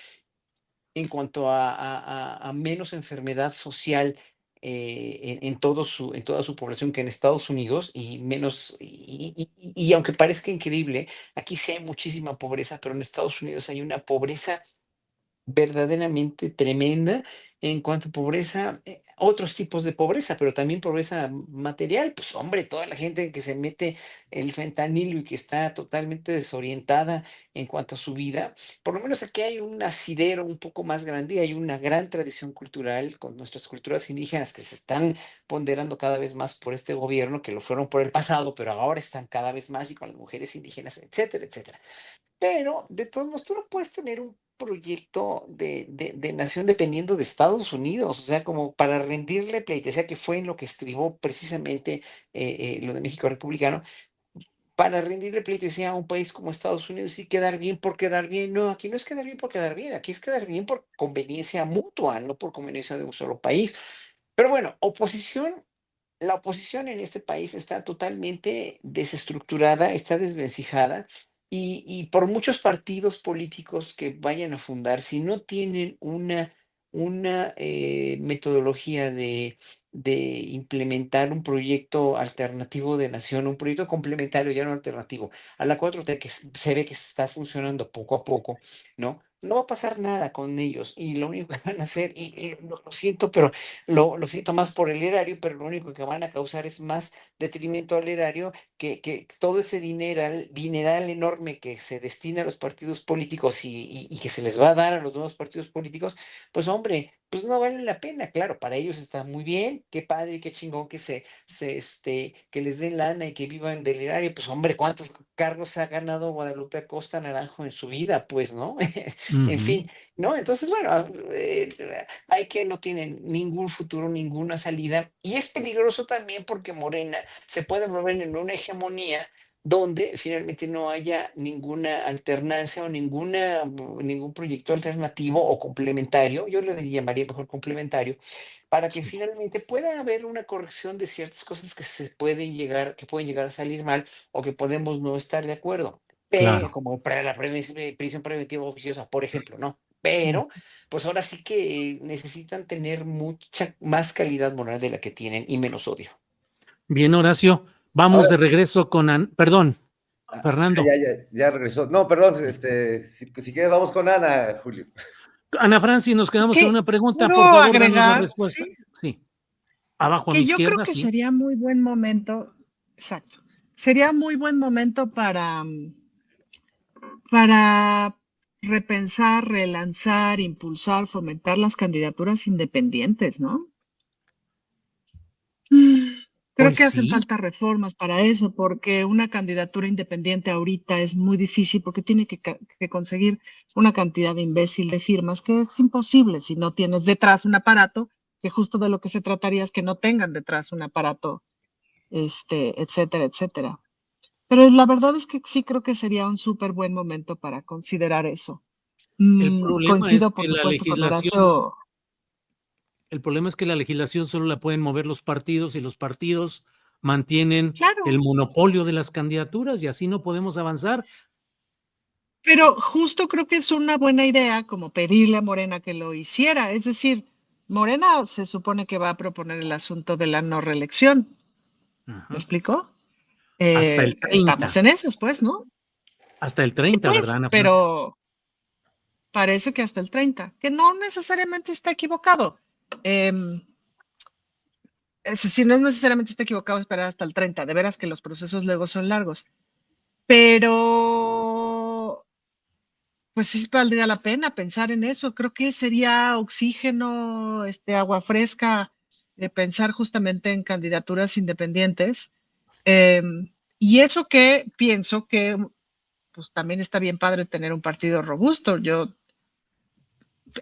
en cuanto a menos enfermedad social en toda su población que en Estados Unidos y menos, y aunque parezca increíble, aquí sí hay muchísima pobreza, pero en Estados Unidos hay una pobreza verdaderamente tremenda en cuanto a pobreza, otros tipos de pobreza, pero también pobreza material. Pues hombre, toda la gente que se mete el fentanilo y que está totalmente desorientada en cuanto a su vida, por lo menos aquí hay un asidero un poco más grande, y hay una gran tradición cultural con nuestras culturas indígenas que se están ponderando cada vez más por este gobierno, que lo fueron por el pasado, pero ahora están cada vez más y con las mujeres indígenas, etcétera, etcétera. Pero de todos modos, tú no puedes tener un proyecto de nación dependiendo de Estados Unidos, o sea, como para rendirle pleitesía, que fue en lo que estribó precisamente lo de México Republicano, para rendirle pleitesía a un país como Estados Unidos y quedar bien por quedar bien. No, aquí no es quedar bien por quedar bien, aquí es quedar bien por conveniencia mutua, no por conveniencia de un solo país. Pero bueno, la oposición en este país está totalmente desestructurada, está desvencijada y por muchos partidos políticos que vayan a fundar, si no tienen una metodología de implementar un proyecto alternativo de nación, un proyecto complementario, ya no alternativo, a la 4T que se ve que se está funcionando poco a poco, ¿no? No va a pasar nada con ellos y lo único que van a hacer, y lo siento, pero lo siento más por el erario, pero lo único que van a causar es más detrimento al erario, que todo ese dineral enorme que se destina a los partidos políticos y que se les va a dar a los nuevos partidos políticos, pues hombre, pues no vale la pena. Claro, para ellos está muy bien, qué padre, qué chingón que les den lana y que vivan del erario. Pues hombre, ¿cuántos cargos ha ganado Guadalupe Acosta Naranjo en su vida? Pues, ¿no? En Ujú. fin, ¿no? Entonces, bueno, hay que no tienen ningún futuro, ninguna salida. Y es peligroso también porque Morena se puede volver en una hegemonía donde finalmente no haya ninguna alternancia o ningún proyecto alternativo o complementario, yo le llamaría mejor complementario, para que Sí, finalmente pueda haber una corrección de ciertas cosas que pueden llegar a salir mal o que podemos no estar de acuerdo. claro. Como para la prisión preventiva oficiosa, por ejemplo, ¿no? Mm. Pero, pues ahora sí que necesitan tener mucha más calidad moral de la que tienen y menos odio. Bien, Horacio, vamos Ahora, de regreso con Perdón, Fernando. ya regresó. No, perdón, si quieres vamos con Ana, Julio. Ana Francis, nos Es quedamos en que una pregunta. puedo Por favor, danos la agregar, respuesta. sí, Sí, abajo a mi que yo creo izquierda, que sí. sería muy buen momento, exacto, sería muy buen momento para repensar, relanzar, impulsar, fomentar las candidaturas independientes, ¿no? Creo Pues que hacen sí, falta reformas para eso, porque una candidatura independiente ahorita es muy difícil porque tiene que conseguir una cantidad de imbécil de firmas que es imposible si no tienes detrás un aparato, que justo de lo que se trataría es que no tengan detrás un aparato, etcétera, etcétera. Pero la verdad es que sí creo que sería un súper buen momento para considerar eso. El problema es Coincido, por que la supuesto, con legislación, Horacio. el problema es que la legislación solo la pueden mover los partidos y los partidos mantienen Claro, el monopolio de las candidaturas y así no podemos avanzar. pero justo creo que es una buena idea como pedirle a Morena que lo hiciera. Es decir, Morena se supone que va a proponer el asunto de la no reelección. ¿Me Ujú. explico? Hasta el Estamos 30, en esas, pues, ¿no? hasta el Sí, 30, ¿verdad, pues, Ana Francis? pero parece que hasta el 30, que no necesariamente está equivocado. Em, es decir, no es necesariamente está equivocado esperar hasta el 30, de veras que los procesos luego son largos, pero pues sí valdría la pena pensar en eso. Creo que sería oxígeno, agua fresca, de pensar justamente en candidaturas independientes. Y eso que pienso que pues también está bien padre tener un partido robusto. Yo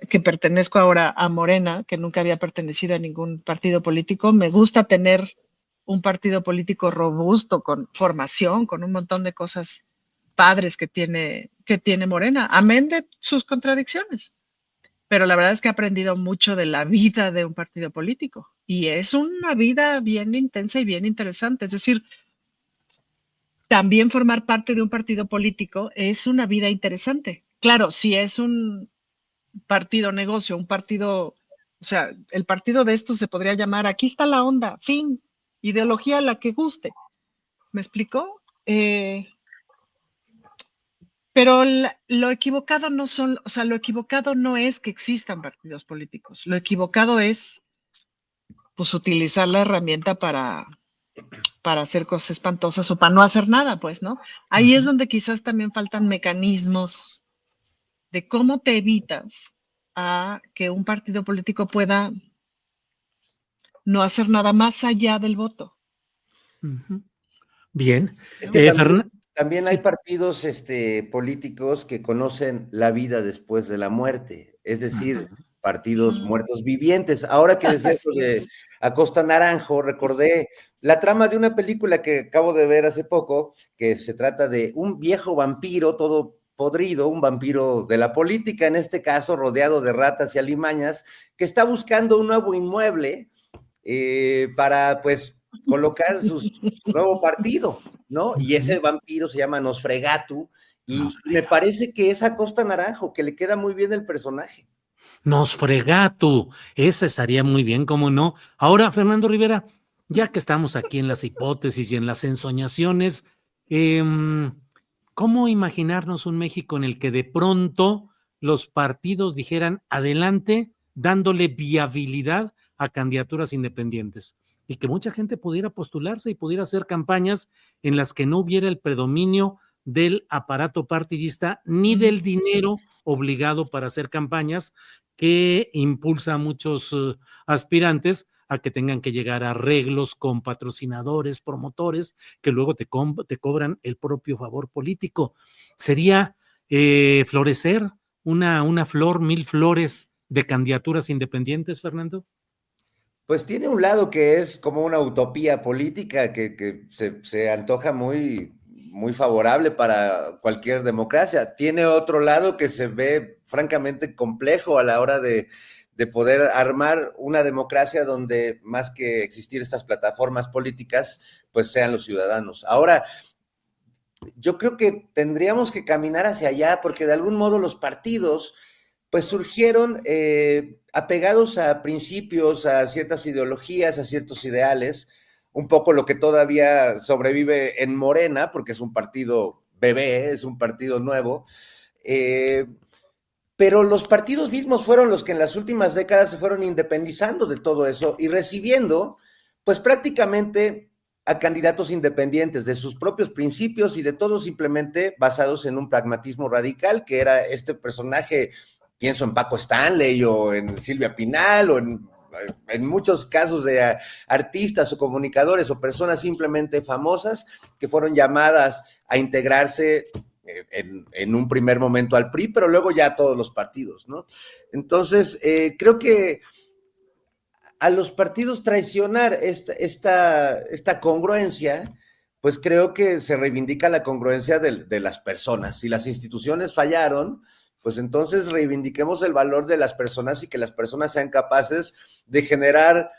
que pertenezco ahora a Morena, que nunca había pertenecido a ningún partido político, me gusta tener un partido político robusto, con formación, con un montón de cosas padres que tiene Morena, amén de sus contradicciones. Pero la verdad es que he aprendido mucho de la vida de un partido político y es una vida bien intensa y bien interesante. Es decir, también formar parte de un partido político es una vida interesante. Claro, si es un partido negocio, un partido, o sea, el partido de estos se podría llamar, aquí está la onda, fin, ideología la que guste. ¿Me explico? Pero lo equivocado no son, o sea, lo equivocado no es que existan partidos políticos, lo equivocado es, pues, utilizar la herramienta para hacer cosas espantosas o para no hacer nada, pues, ¿no? Ahí es Ujú. donde quizás también faltan mecanismos de cómo te evitas a que un partido político pueda no hacer nada más allá del voto, Ujú. Bien. Es ¿no? que también hay Sí. partidos políticos que conocen la vida después de la muerte, es decir, Ujú. partidos Mm. muertos vivientes. Ahora que decías lo Así de es. Acosta Naranjo, recordé la trama de una película que acabo de ver hace poco, que se trata de un viejo vampiro todo podrido, un vampiro de la política, en este caso rodeado de ratas y alimañas, que está buscando un nuevo inmueble para pues colocar su nuevo partido, ¿no? Y ese Ujú. vampiro se llama Nosfregatu, Nos y me frega. parece que es Acosta Naranjo, que le queda muy bien el personaje. Nos frega tú. Esa estaría muy bien, ¿cómo no? Ahora, Fernando Rivera, ya que estamos aquí en las hipótesis y en las ensoñaciones, em, ¿cómo imaginarnos un México en el que de pronto los partidos dijeran adelante, dándole viabilidad a candidaturas independientes? Y que mucha gente pudiera postularse y pudiera hacer campañas en las que no hubiera el predominio del aparato partidista ni del dinero obligado para hacer campañas que impulsa a muchos aspirantes a que tengan que llegar a arreglos con patrocinadores, promotores, que luego te cobran el propio favor político. Sería florecer una flor, mil flores de candidaturas independientes, Fernando. Pues tiene un lado que es como una utopía política que se antoja muy favorable para cualquier democracia. Tiene otro lado que se ve francamente complejo a la hora de poder armar una democracia donde más que existir estas plataformas políticas, pues sean los ciudadanos. Ahora, yo creo que tendríamos que caminar hacia allá porque de algún modo los partidos pues surgieron apegados a principios, a ciertas ideologías, a ciertos ideales, un poco lo que todavía sobrevive en Morena, porque es un partido bebé, es un partido nuevo, eh, pero los partidos mismos fueron los que en las últimas décadas se fueron independizando de todo eso y recibiendo, pues prácticamente a candidatos independientes de sus propios principios y de todos simplemente basados en un pragmatismo radical, que era este personaje, pienso en Paco Stanley o en Silvia Pinal o en muchos casos de artistas o comunicadores o personas simplemente famosas que fueron llamadas a integrarse en un primer momento al PRI, pero luego ya a todos los partidos, ¿no? Entonces, creo que a los partidos traicionar esta congruencia, pues creo que se reivindica la congruencia de las personas. Si las instituciones fallaron, pues entonces reivindiquemos el valor de las personas y que las personas sean capaces de generar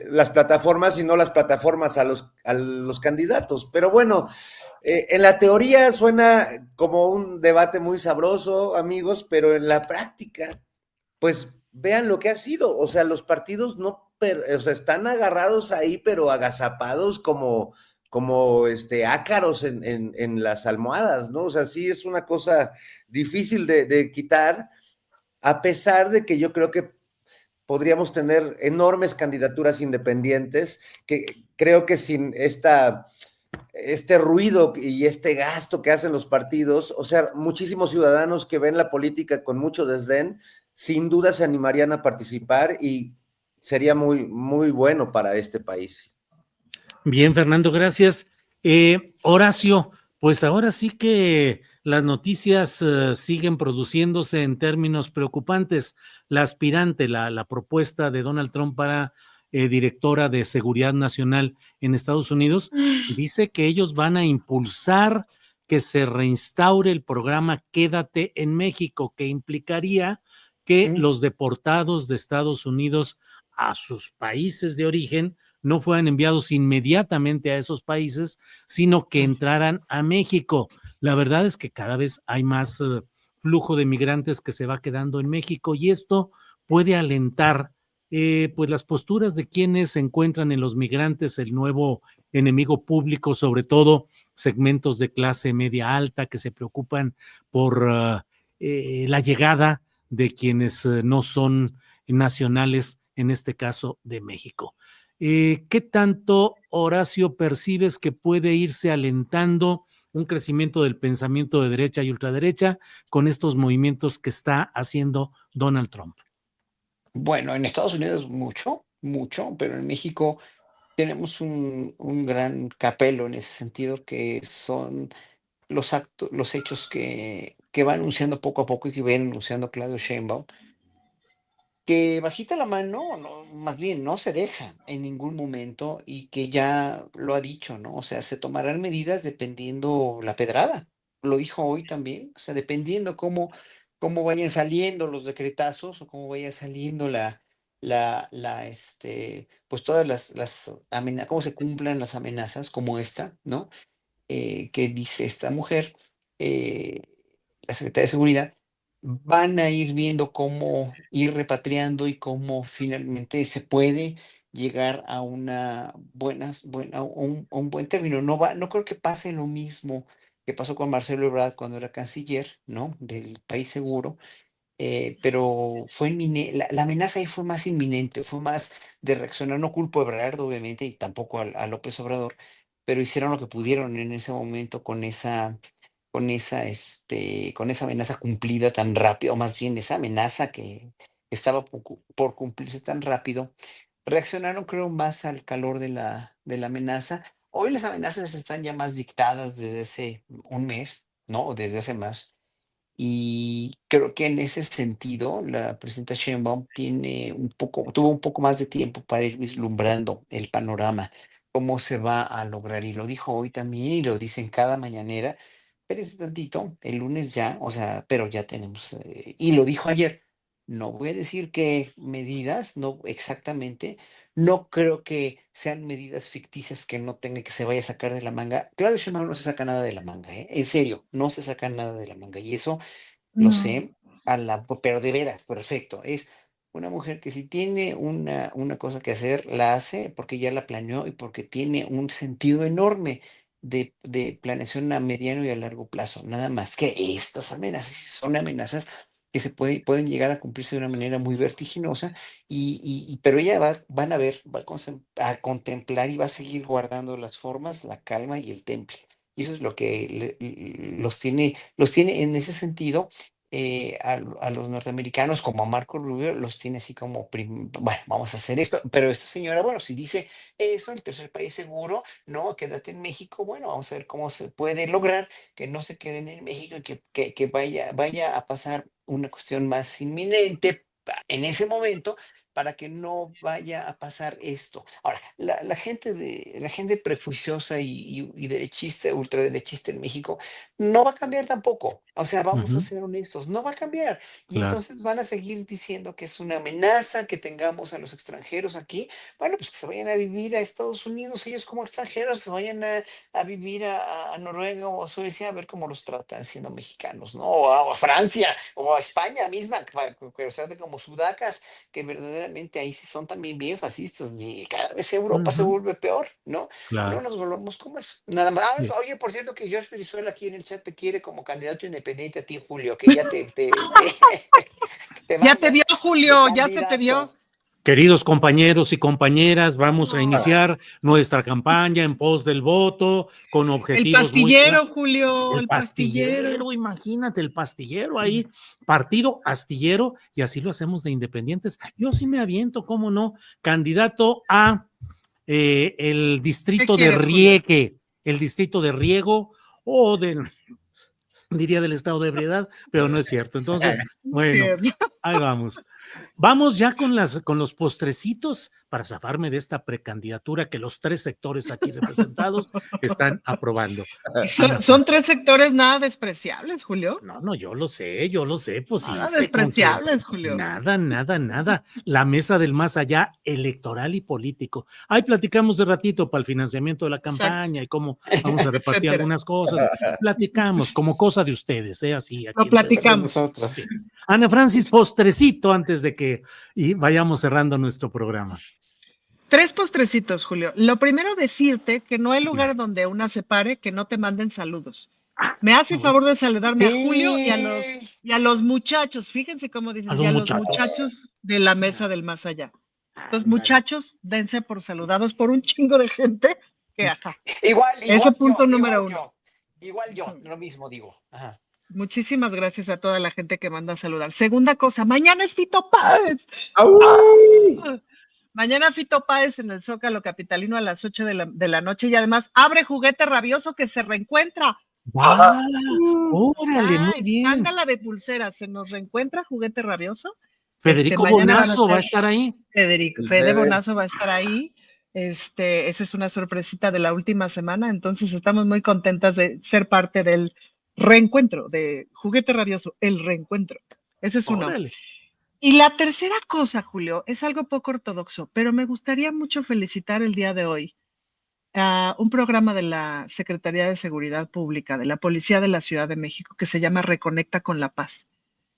las plataformas y no las plataformas a los candidatos. Pero bueno, en la teoría suena como un debate muy sabroso, amigos, pero en la práctica, pues vean lo que ha sido. O sea, los partidos no, o sea, están agarrados ahí, pero agazapados como ácaros en las almohadas, ¿no? O sea, sí es una cosa difícil de quitar, a pesar de que yo creo que podríamos tener enormes candidaturas independientes, que creo que sin este ruido y este gasto que hacen los partidos, o sea, muchísimos ciudadanos que ven la política con mucho desdén, sin duda se animarían a participar y sería muy, muy bueno para este país. Bien, Fernando, gracias. Horacio, pues ahora sí que las noticias siguen produciéndose en términos preocupantes. La aspirante, la propuesta de Donald Trump para directora de Seguridad Nacional en Estados Unidos, dice que ellos van a impulsar que se reinstaure el programa Quédate en México, que implicaría que los deportados de Estados Unidos a sus países de origen no fueran enviados inmediatamente a esos países, sino que entraran a México. La verdad es que cada vez hay más flujo de migrantes que se va quedando en México y esto puede alentar pues las posturas de quienes se encuentran en los migrantes el nuevo enemigo público, sobre todo segmentos de clase media alta que se preocupan por la llegada de quienes no son nacionales, en este caso de México. ¿Qué tanto, Horacio, percibes que puede irse alentando un crecimiento del pensamiento de derecha y ultraderecha con estos movimientos que está haciendo Donald Trump? Bueno, en Estados Unidos mucho, mucho, pero en México tenemos un gran capelo en ese sentido, que son los actos, los hechos que va anunciando poco a poco y que va anunciando Claudio Sheinbaum, que bajita la mano, no, más bien no se deja en ningún momento y que ya lo ha dicho, ¿no? O sea, se tomarán medidas dependiendo la pedrada. Lo dijo hoy también, o sea, dependiendo cómo vayan saliendo los decretazos o cómo vaya saliendo pues todas las amenazas, cómo se cumplan las amenazas como esta, ¿no? Que dice esta mujer, eh, la secretaria de Seguridad, van a ir viendo cómo ir repatriando y cómo finalmente se puede llegar a a un buen término. No creo que pase lo mismo que pasó con Marcelo Ebrard cuando era canciller, ¿no? Del país seguro, pero la amenaza ahí fue más inminente, fue más de reaccionar. No culpo a Ebrard, obviamente, y tampoco a López Obrador, pero hicieron lo que pudieron en ese momento con esa amenaza cumplida tan rápido, o más bien esa amenaza que estaba por cumplirse tan rápido. Reaccionaron, creo, más al calor de la amenaza. Hoy las amenazas están ya más dictadas desde hace un mes, ¿no? O desde hace más. Y creo que en ese sentido, la presidenta Sheinbaum tuvo un poco más de tiempo para ir vislumbrando el panorama, cómo se va a lograr. Y lo dijo hoy también, y lo dice en cada mañanera. Espérense tantito, el lunes ya, o sea, pero ya tenemos, y lo dijo ayer. No voy a decir qué medidas, no exactamente. No creo que sean medidas ficticias que no tenga que se vaya a sacar de la manga. Claudio Sheinbaum no se saca nada de la manga, ¿eh? En serio, no se saca nada de la manga. Y eso lo No. sé, pero de veras, perfecto. Es una mujer que si tiene una cosa que hacer, la hace porque ya la planeó y porque tiene un sentido enorme de planeación a mediano y a largo plazo. Nada más que estas amenazas sí son amenazas que pueden llegar a cumplirse de una manera muy vertiginosa, pero ella van a ver, a contemplar y va a seguir guardando las formas, la calma y el temple. Y eso es lo que los tiene en ese sentido, a los norteamericanos, como a Marco Rubio, los tiene así como, bueno, vamos a hacer esto. Pero esta señora, bueno, si dice eso, el tercer país seguro, no, quédate en México, bueno, vamos a ver cómo se puede lograr que no se queden en México y que vaya a pasar una cuestión más inminente en ese momento, para que no vaya a pasar esto. Ahora, la gente prejuiciosa y derechista, ultraderechista en México, no va a cambiar tampoco. O sea, vamos a Ujú, ser honestos, no va a cambiar. Y claro. entonces van a seguir diciendo que es una amenaza que tengamos a los extranjeros aquí. Bueno, pues que se vayan a vivir a Estados Unidos, ellos como extranjeros, se vayan a vivir a Noruega o a Suecia a ver cómo los tratan siendo mexicanos, ¿no? O a Francia o a España misma, que los traten como sudacas, que verdaderamente ahí sí son también bien fascistas, y cada vez Europa se Ujú, vuelve peor, ¿no? No claro. nos volvamos como eso. Nada más. Ah, Sí. oye, por cierto, que Josh Brizuela aquí en el chat te quiere como candidato independiente a ti, Julio, que ya te Ya te vio, vayas de Julio, ya se te vio. candidato. Queridos compañeros y compañeras, vamos a No. iniciar nuestra campaña en pos del voto con El objetivos muy claros. pastillero, Julio, El el pastillero. pastillero, imagínate, el pastillero ahí, partido astillero, y así lo hacemos de independientes. Yo sí me aviento, cómo no, candidato a el ¿Qué distrito de quieres, Julio? Rieque, el distrito de Riego, o del, diría del estado de ebriedad, pero no es cierto. Entonces, Sí. bueno, ahí vamos. Vamos ya con los postrecitos para zafarme de esta precandidatura que los tres sectores aquí representados están aprobando. Ana Son tres sectores nada despreciables, Julio. No, yo lo sé, pues sí, Nada sé con quién. despreciables, Julio. Nada. La mesa del más allá electoral y político. Ahí platicamos de ratito para el financiamiento de la Exacto, campaña y cómo vamos a repartir etcétera. algunas cosas. Platicamos como cosa de ustedes, así Lo aquí entre De nosotros. platicamos. nosotros. Sí. Ana Francis, postrecito antes de que y vayamos cerrando nuestro programa. Tres postrecitos, Julio. Lo primero, decirte que no hay lugar donde una se pare que no te manden saludos. Me hace Muy favor de saludarme a Julio Sí. y a los muchachos. Fíjense cómo a dicen, y los a los muchachos. muchachos de la mesa del más allá. Los Ándale. muchachos, dense por saludados por un chingo de gente que, ajá. Igual, Ese igual punto yo, número igual uno. yo, igual yo, lo mismo digo. Ajá. Muchísimas gracias a toda la gente que manda a saludar. Segunda cosa, mañana es Fito Páez. ¡Au! ¡Ah! Mañana Fito Páez en el Zócalo Capitalino a las 8 de la noche y además abre Juguete Rabioso que se reencuentra. ¡Ah! Órale, muy Ya, bien. escándala de pulseras, se nos reencuentra Juguete Rabioso. Federico Mañana van a Bonazo va a ser estar ahí. Fede Bonazo va a estar ahí. Esa es una sorpresita de la última semana, entonces estamos muy contentas de ser parte del reencuentro de Juguete Rabioso, el reencuentro. Ese es uno. Órale. Y la tercera cosa, Julio, es algo poco ortodoxo, pero me gustaría mucho felicitar el día de hoy a un programa de la Secretaría de Seguridad Pública, de la Policía de la Ciudad de México, que se llama Reconecta con la Paz,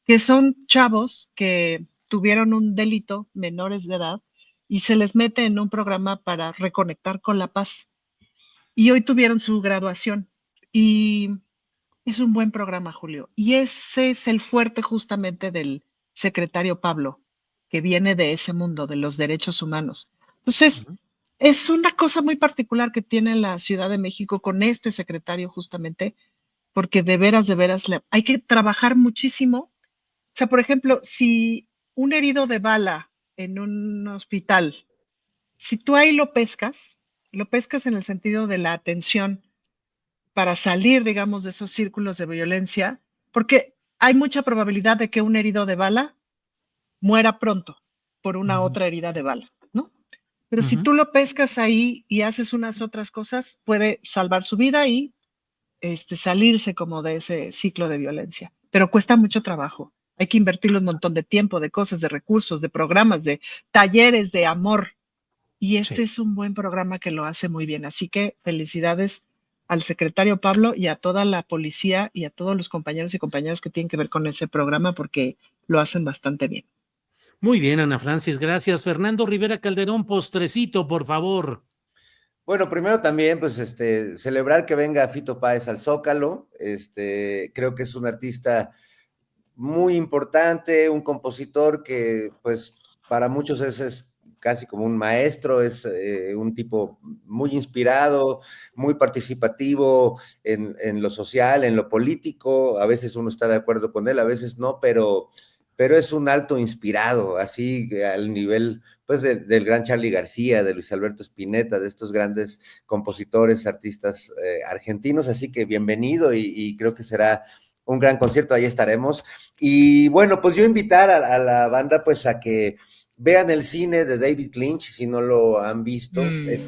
que son chavos que tuvieron un delito, menores de edad, y se les mete en un programa para reconectar con la paz. Y hoy tuvieron su graduación. Y es un buen programa, Julio. Y ese es el fuerte justamente del secretario Pablo, que viene de ese mundo, de los derechos humanos. Entonces, Ujú. es una cosa muy particular que tiene la Ciudad de México con este secretario justamente, porque de veras, hay que trabajar muchísimo. O sea, por ejemplo, si un herido de bala en un hospital, si tú ahí lo pescas en el sentido de la atención para salir, digamos, de esos círculos de violencia, porque hay mucha probabilidad de que un herido de bala muera pronto por una Ujú. otra herida de bala, ¿no? Pero si Ujú. tú lo pescas ahí y haces unas otras cosas, puede salvar su vida y salirse como de ese ciclo de violencia. Pero cuesta mucho trabajo. Hay que invertirle un montón de tiempo, de cosas, de recursos, de programas, de talleres, de amor. Y este Sí. es un buen programa que lo hace muy bien. Así que felicidades al secretario Pablo y a toda la policía y a todos los compañeros y compañeras que tienen que ver con ese programa porque lo hacen bastante bien. Muy bien, Ana Francis, gracias. Fernando Rivera Calderón, postrecito, por favor. Bueno, primero también, pues, celebrar que venga Fito Páez al Zócalo. Creo que es un artista muy importante, un compositor que, pues, para muchos es casi como un maestro, es un tipo muy inspirado, muy participativo en lo social, en lo político. A veces uno está de acuerdo con él, a veces no, pero es un alto inspirado, así al nivel pues del gran Charly García, de Luis Alberto Spinetta, de estos grandes compositores, artistas argentinos, así que bienvenido y creo que será un gran concierto, ahí estaremos. Y bueno, pues yo invitar a la banda pues a que vean el cine de David Lynch, si no lo han visto. Es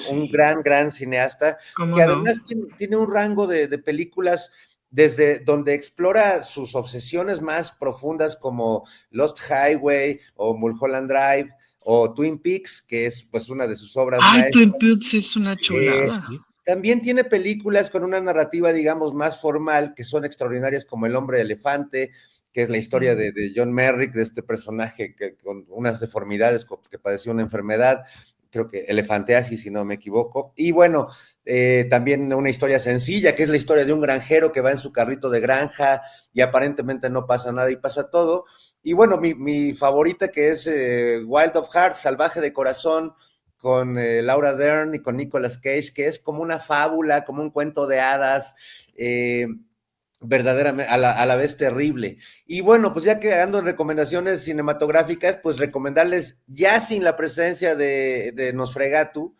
un Sí. gran cineasta, ¿Cómo que no? además tiene un rango de películas desde donde explora sus obsesiones más profundas como Lost Highway o Mulholland Drive o Twin Peaks, que es pues una de sus obras Ay, maestras. Twin Peaks es una chulada. Sí. También tiene películas con una narrativa, digamos, más formal, que son extraordinarias, como El hombre elefante, que es la historia de John Merrick, de este personaje que, con unas deformidades, que padeció una enfermedad, creo que elefanteasis, si no me equivoco. Y bueno, también una historia sencilla, que es la historia de un granjero que va en su carrito de granja y aparentemente no pasa nada y pasa todo. Y bueno, mi favorita, que es Wild of Heart, Salvaje de Corazón, con Laura Dern y con Nicolas Cage, que es como una fábula, como un cuento de hadas, verdaderamente a la vez terrible. Y bueno, pues ya que ando en recomendaciones cinematográficas, pues recomendarles, ya sin la presencia de Nosferatu,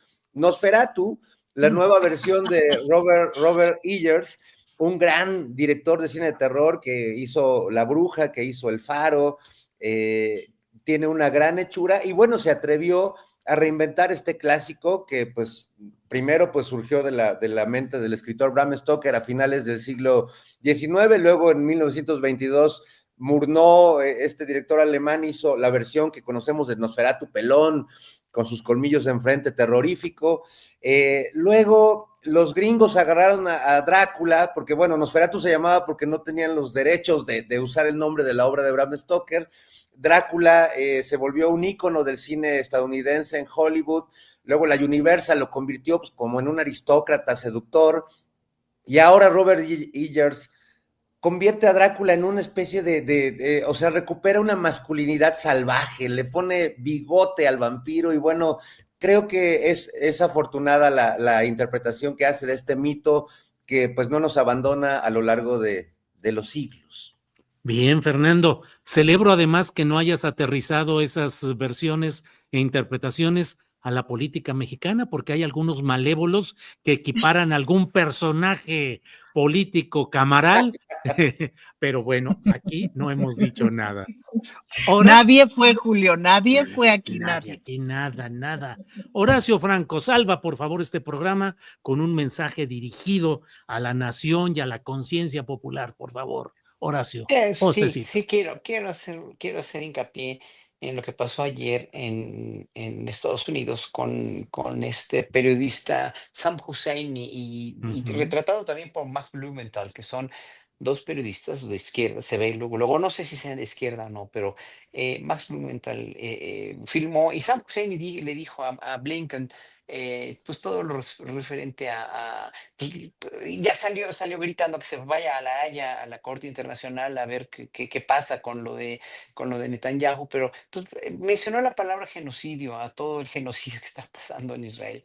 la nueva versión de Robert Eggers, un gran director de cine de terror que hizo La Bruja, que hizo El Faro, tiene una gran hechura y bueno, se atrevió a reinventar este clásico que pues primero pues surgió de la mente del escritor Bram Stoker a finales del siglo XIX, luego en 1922 Murnau, este director alemán, hizo la versión que conocemos de Nosferatu pelón, con sus colmillos enfrente, terrorífico. Luego los gringos agarraron a Drácula, porque bueno, Nosferatu se llamaba porque no tenían los derechos de usar el nombre de la obra de Bram Stoker. Drácula se volvió un ícono del cine estadounidense en Hollywood, luego la Universal lo convirtió pues, como en un aristócrata seductor, y ahora Robert Eggers convierte a Drácula en una especie o sea, recupera una masculinidad salvaje, le pone bigote al vampiro y bueno, creo que es afortunada la interpretación que hace de este mito que pues no nos abandona a lo largo de los siglos. Bien, Fernando. Celebro además que no hayas aterrizado esas versiones e interpretaciones a la política mexicana, porque hay algunos malévolos que equiparan a algún personaje político camaral, pero bueno, aquí no hemos dicho nada. Ahora, Nadie fue, Julio, nadie fue aquí, nadie, nadie. aquí nada, nada. Horacio Franco, salva por favor este programa con un mensaje dirigido a la nación y a la conciencia popular, por favor. Horacio, Sí, postecito. sí, quiero hacer hincapié en lo que pasó ayer en Estados Unidos con este periodista Sam Husseini y Ujú. retratado también por Max Blumenthal, que son dos periodistas de izquierda, se ve luego no sé si sean de izquierda o no, pero Max Blumenthal filmó y Sam Husseini le dijo a Blinken pues todo lo referente pues, ya salió gritando que se vaya a La Haya, a la Corte Internacional, a ver qué pasa con lo de Netanyahu, pero pues, mencionó la palabra genocidio, a todo el genocidio que está pasando en Israel.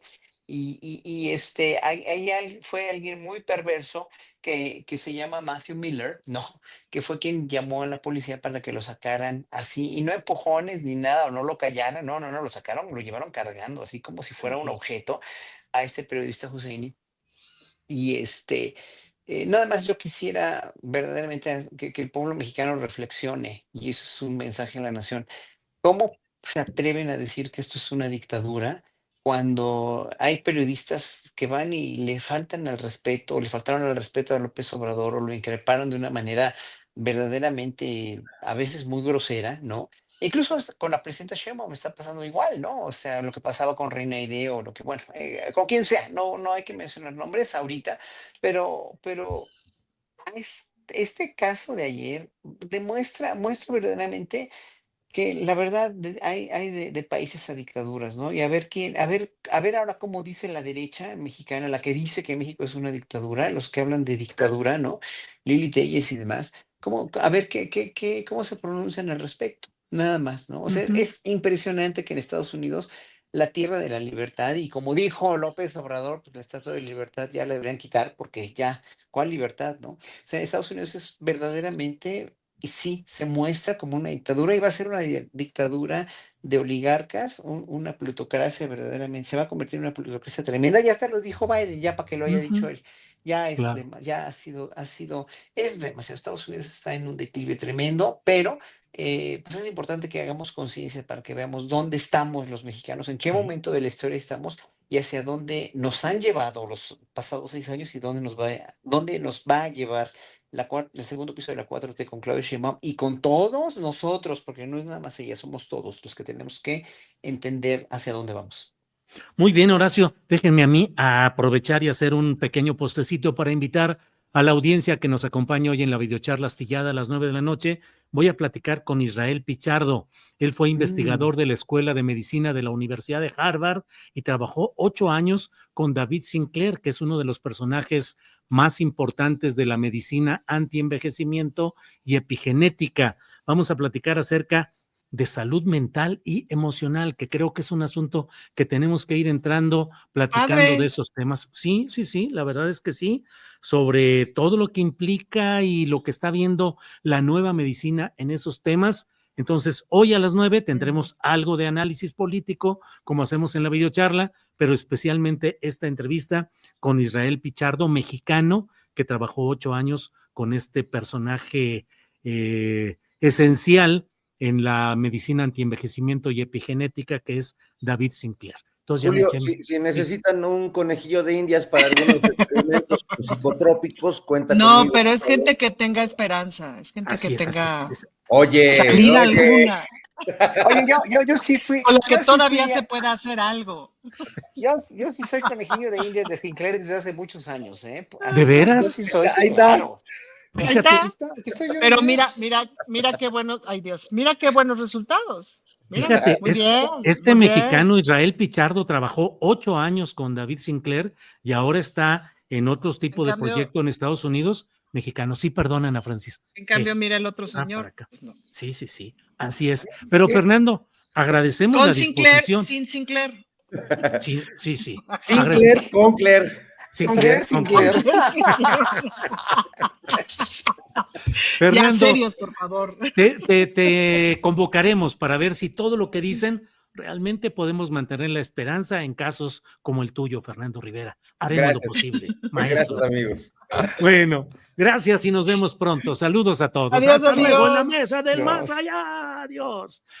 Fue alguien muy perverso que se llama Matthew Miller, ¿no? Que fue quien llamó a la policía para que lo sacaran así, y no empujones ni nada, o no lo callaran, no, lo sacaron, lo llevaron cargando, así como si fuera un Sí. objeto a este periodista Husseini. Y nada más yo quisiera verdaderamente que el pueblo mexicano reflexione, y eso es un mensaje a la nación. ¿Cómo se atreven a decir que esto es una dictadura cuando hay periodistas que van y le faltan al respeto, o le faltaron al respeto a López Obrador, o lo increparon de una manera verdaderamente a veces muy grosera, ¿no? Incluso hasta con la presidenta Sheinbaum me está pasando igual, ¿no? O sea, lo que pasaba con Reina Ideo, o lo que, bueno, con quien sea, no hay que mencionar nombres ahorita, pero este caso de ayer muestra verdaderamente que la verdad hay de países a dictaduras, ¿no? Y a ver ahora cómo dice la derecha mexicana, la que dice que México es una dictadura, los que hablan de dictadura, ¿no? Lili Telles y demás, a ver cómo se pronuncian al respecto, nada más, ¿no? O sea, Ujú. es impresionante que en Estados Unidos, la tierra de la libertad, y como dijo López Obrador, pues la estatua de libertad ya la deberían quitar porque ya, ¿cuál libertad, no? O sea, Estados Unidos es verdaderamente y sí, se muestra como una dictadura y va a ser una dictadura de oligarcas, una plutocracia verdaderamente, se va a convertir en una plutocracia tremenda. Ya hasta lo dijo Biden, ya para que lo haya dicho Ujú. él, ya Claro. es demasiado. Estados Unidos está en un declive tremendo, pero pues es importante que hagamos conciencia para que veamos dónde estamos los mexicanos, en qué Sí. momento de la historia estamos y hacia dónde nos han llevado los pasados 6 años y dónde nos va a llevar el segundo piso de la 4T con Claudia Sheinbaum y con todos nosotros, porque no es nada más ella, somos todos los que tenemos que entender hacia dónde vamos. Muy bien, Horacio, déjenme a mí aprovechar y hacer un pequeño postrecito para invitar a la audiencia que nos acompaña hoy en la videocharla astillada a las 9 de la noche. Voy a platicar con Israel Pichardo. Él fue investigador de la Escuela de Medicina de la Universidad de Harvard y trabajó 8 años con David Sinclair, que es uno de los personajes más importantes de la medicina antienvejecimiento y epigenética. Vamos a platicar acerca de salud mental y emocional, que creo que es un asunto que tenemos que ir entrando, platicando de Padre, esos temas. Sí, sí, sí, la verdad es que sí, sobre todo lo que implica y lo que está viendo la nueva medicina en esos temas. Entonces, hoy a las 9 tendremos algo de análisis político, como hacemos en la videocharla, pero especialmente esta entrevista con Israel Pichardo, mexicano, que trabajó 8 años con este personaje esencial en la medicina antienvejecimiento y epigenética, que es David Sinclair. Entonces ya me Julio, eché. si necesitan un conejillo de indias para algunos experimentos psicotrópicos, cuenta no, conmigo. pero es gente que tenga esperanza, es gente Así que es, así tenga es. Oye, salida alguna, Oye, yo sí fui, con la que yo sí todavía fui, se pueda hacer algo. yo sí soy conejillo de Indias de Sinclair desde hace muchos años, ¿eh? ¿De veras? Yo sí soy, Ahí está. claro. Ahí Fíjate, está. Aquí estoy yo en Pero videos. mira qué buenos, ay Dios, mira qué buenos resultados. Mira, fíjate, muy bien, este muy bien. mexicano Israel Pichardo trabajó 8 años con David Sinclair y ahora está en otros tipos de cambio- proyectos en Estados Unidos. Mexicano, sí, perdona, Ana Francis. En cambio, ¿Qué? mira el otro Para señor. acá. Pues no. Sí, sí, sí, así es. Pero ¿Qué? Fernando, agradecemos la Con Sinclair, disposición. sin Sinclair. Sí, sí, sí. Sinclair con Claire. Sinclair, Sinclair. Ya, Fernando, serios, por favor. te convocaremos para ver si todo lo que dicen realmente podemos mantener la esperanza en casos como el tuyo, Fernando Rivera. Haremos lo Gracias. posible, Gracias, maestro. amigos. Bueno, gracias y nos vemos pronto. Saludos a todos. Adiós, Hasta luego en la amigos. mesa del más Dios. allá. Adiós.